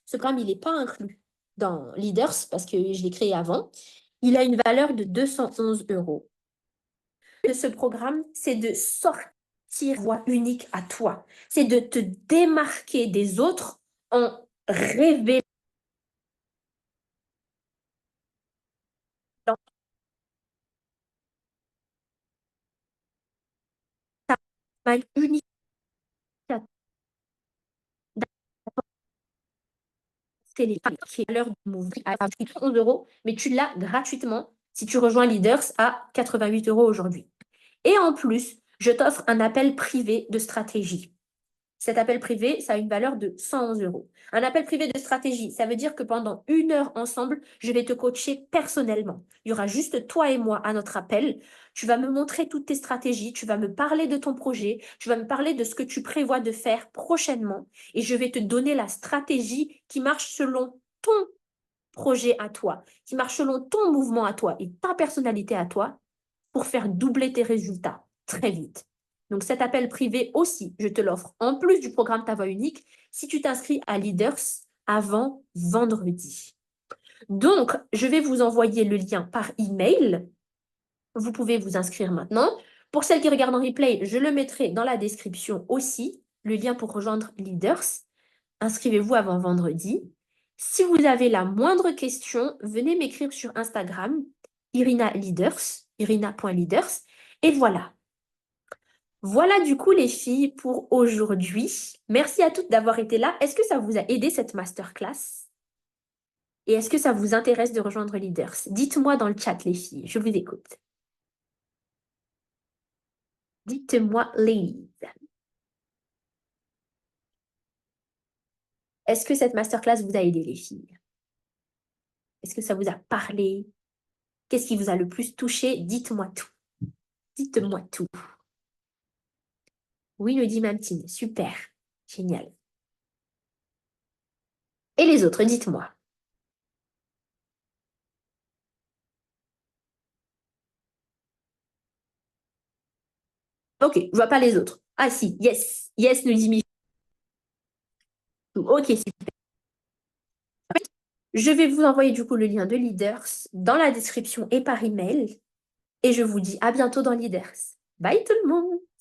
Ce programme, il n'est pas inclus dans Leaders parce que je l'ai créé avant. Il a une valeur de 211 euros. Ce programme, c'est de sortir voix unique à toi. C'est de te démarquer des autres en révélant ta voix unique à télé, qui est à l'heure du mouvement à 11 euros, mais tu l'as gratuitement si tu rejoins Leaders à 88 euros aujourd'hui. Et en plus, je t'offre un appel privé de stratégie. Cet appel privé, ça a une valeur de 111 euros. Un appel privé de stratégie, ça veut dire que pendant 1 heure ensemble, je vais te coacher personnellement. Il y aura juste toi et moi à notre appel. Tu vas me montrer toutes tes stratégies, tu vas me parler de ton projet, tu vas me parler de ce que tu prévois de faire prochainement et je vais te donner la stratégie qui marche selon ton projet à toi, qui marche selon ton mouvement à toi et ta personnalité à toi pour faire doubler tes résultats très vite. Donc cet appel privé aussi, je te l'offre en plus du programme Ta Voix Unique si tu t'inscris à Leaders avant vendredi. Donc, je vais vous envoyer le lien par email. Vous pouvez vous inscrire maintenant. Pour celles qui regardent en replay, je le mettrai dans la description aussi, le lien pour rejoindre Leaders. Inscrivez-vous avant vendredi. Si vous avez la moindre question, venez m'écrire sur Instagram, Irina Leaders, irina.leaders. Et voilà. Voilà du coup les filles pour aujourd'hui. Merci à toutes d'avoir été là. Est-ce que ça vous a aidé cette masterclass? Et est-ce que ça vous intéresse de rejoindre Leaders? Dites-moi dans le chat les filles, je vous écoute. Dites-moi ladies. Est-ce que cette masterclass vous a aidé les filles? Est-ce que ça vous a parlé? Qu'est-ce qui vous a le plus touché? Dites-moi tout. Dites-moi tout. Oui, me dit Mamtine. Super. Génial. Et les autres, dites-moi. Ok, je vois pas les autres. Ah si, yes. Yes, nous dit Michou. Ok, super. Je vais vous envoyer du coup le lien de Leaders dans la description et par email. Et je vous dis à bientôt dans Leaders. Bye tout le monde!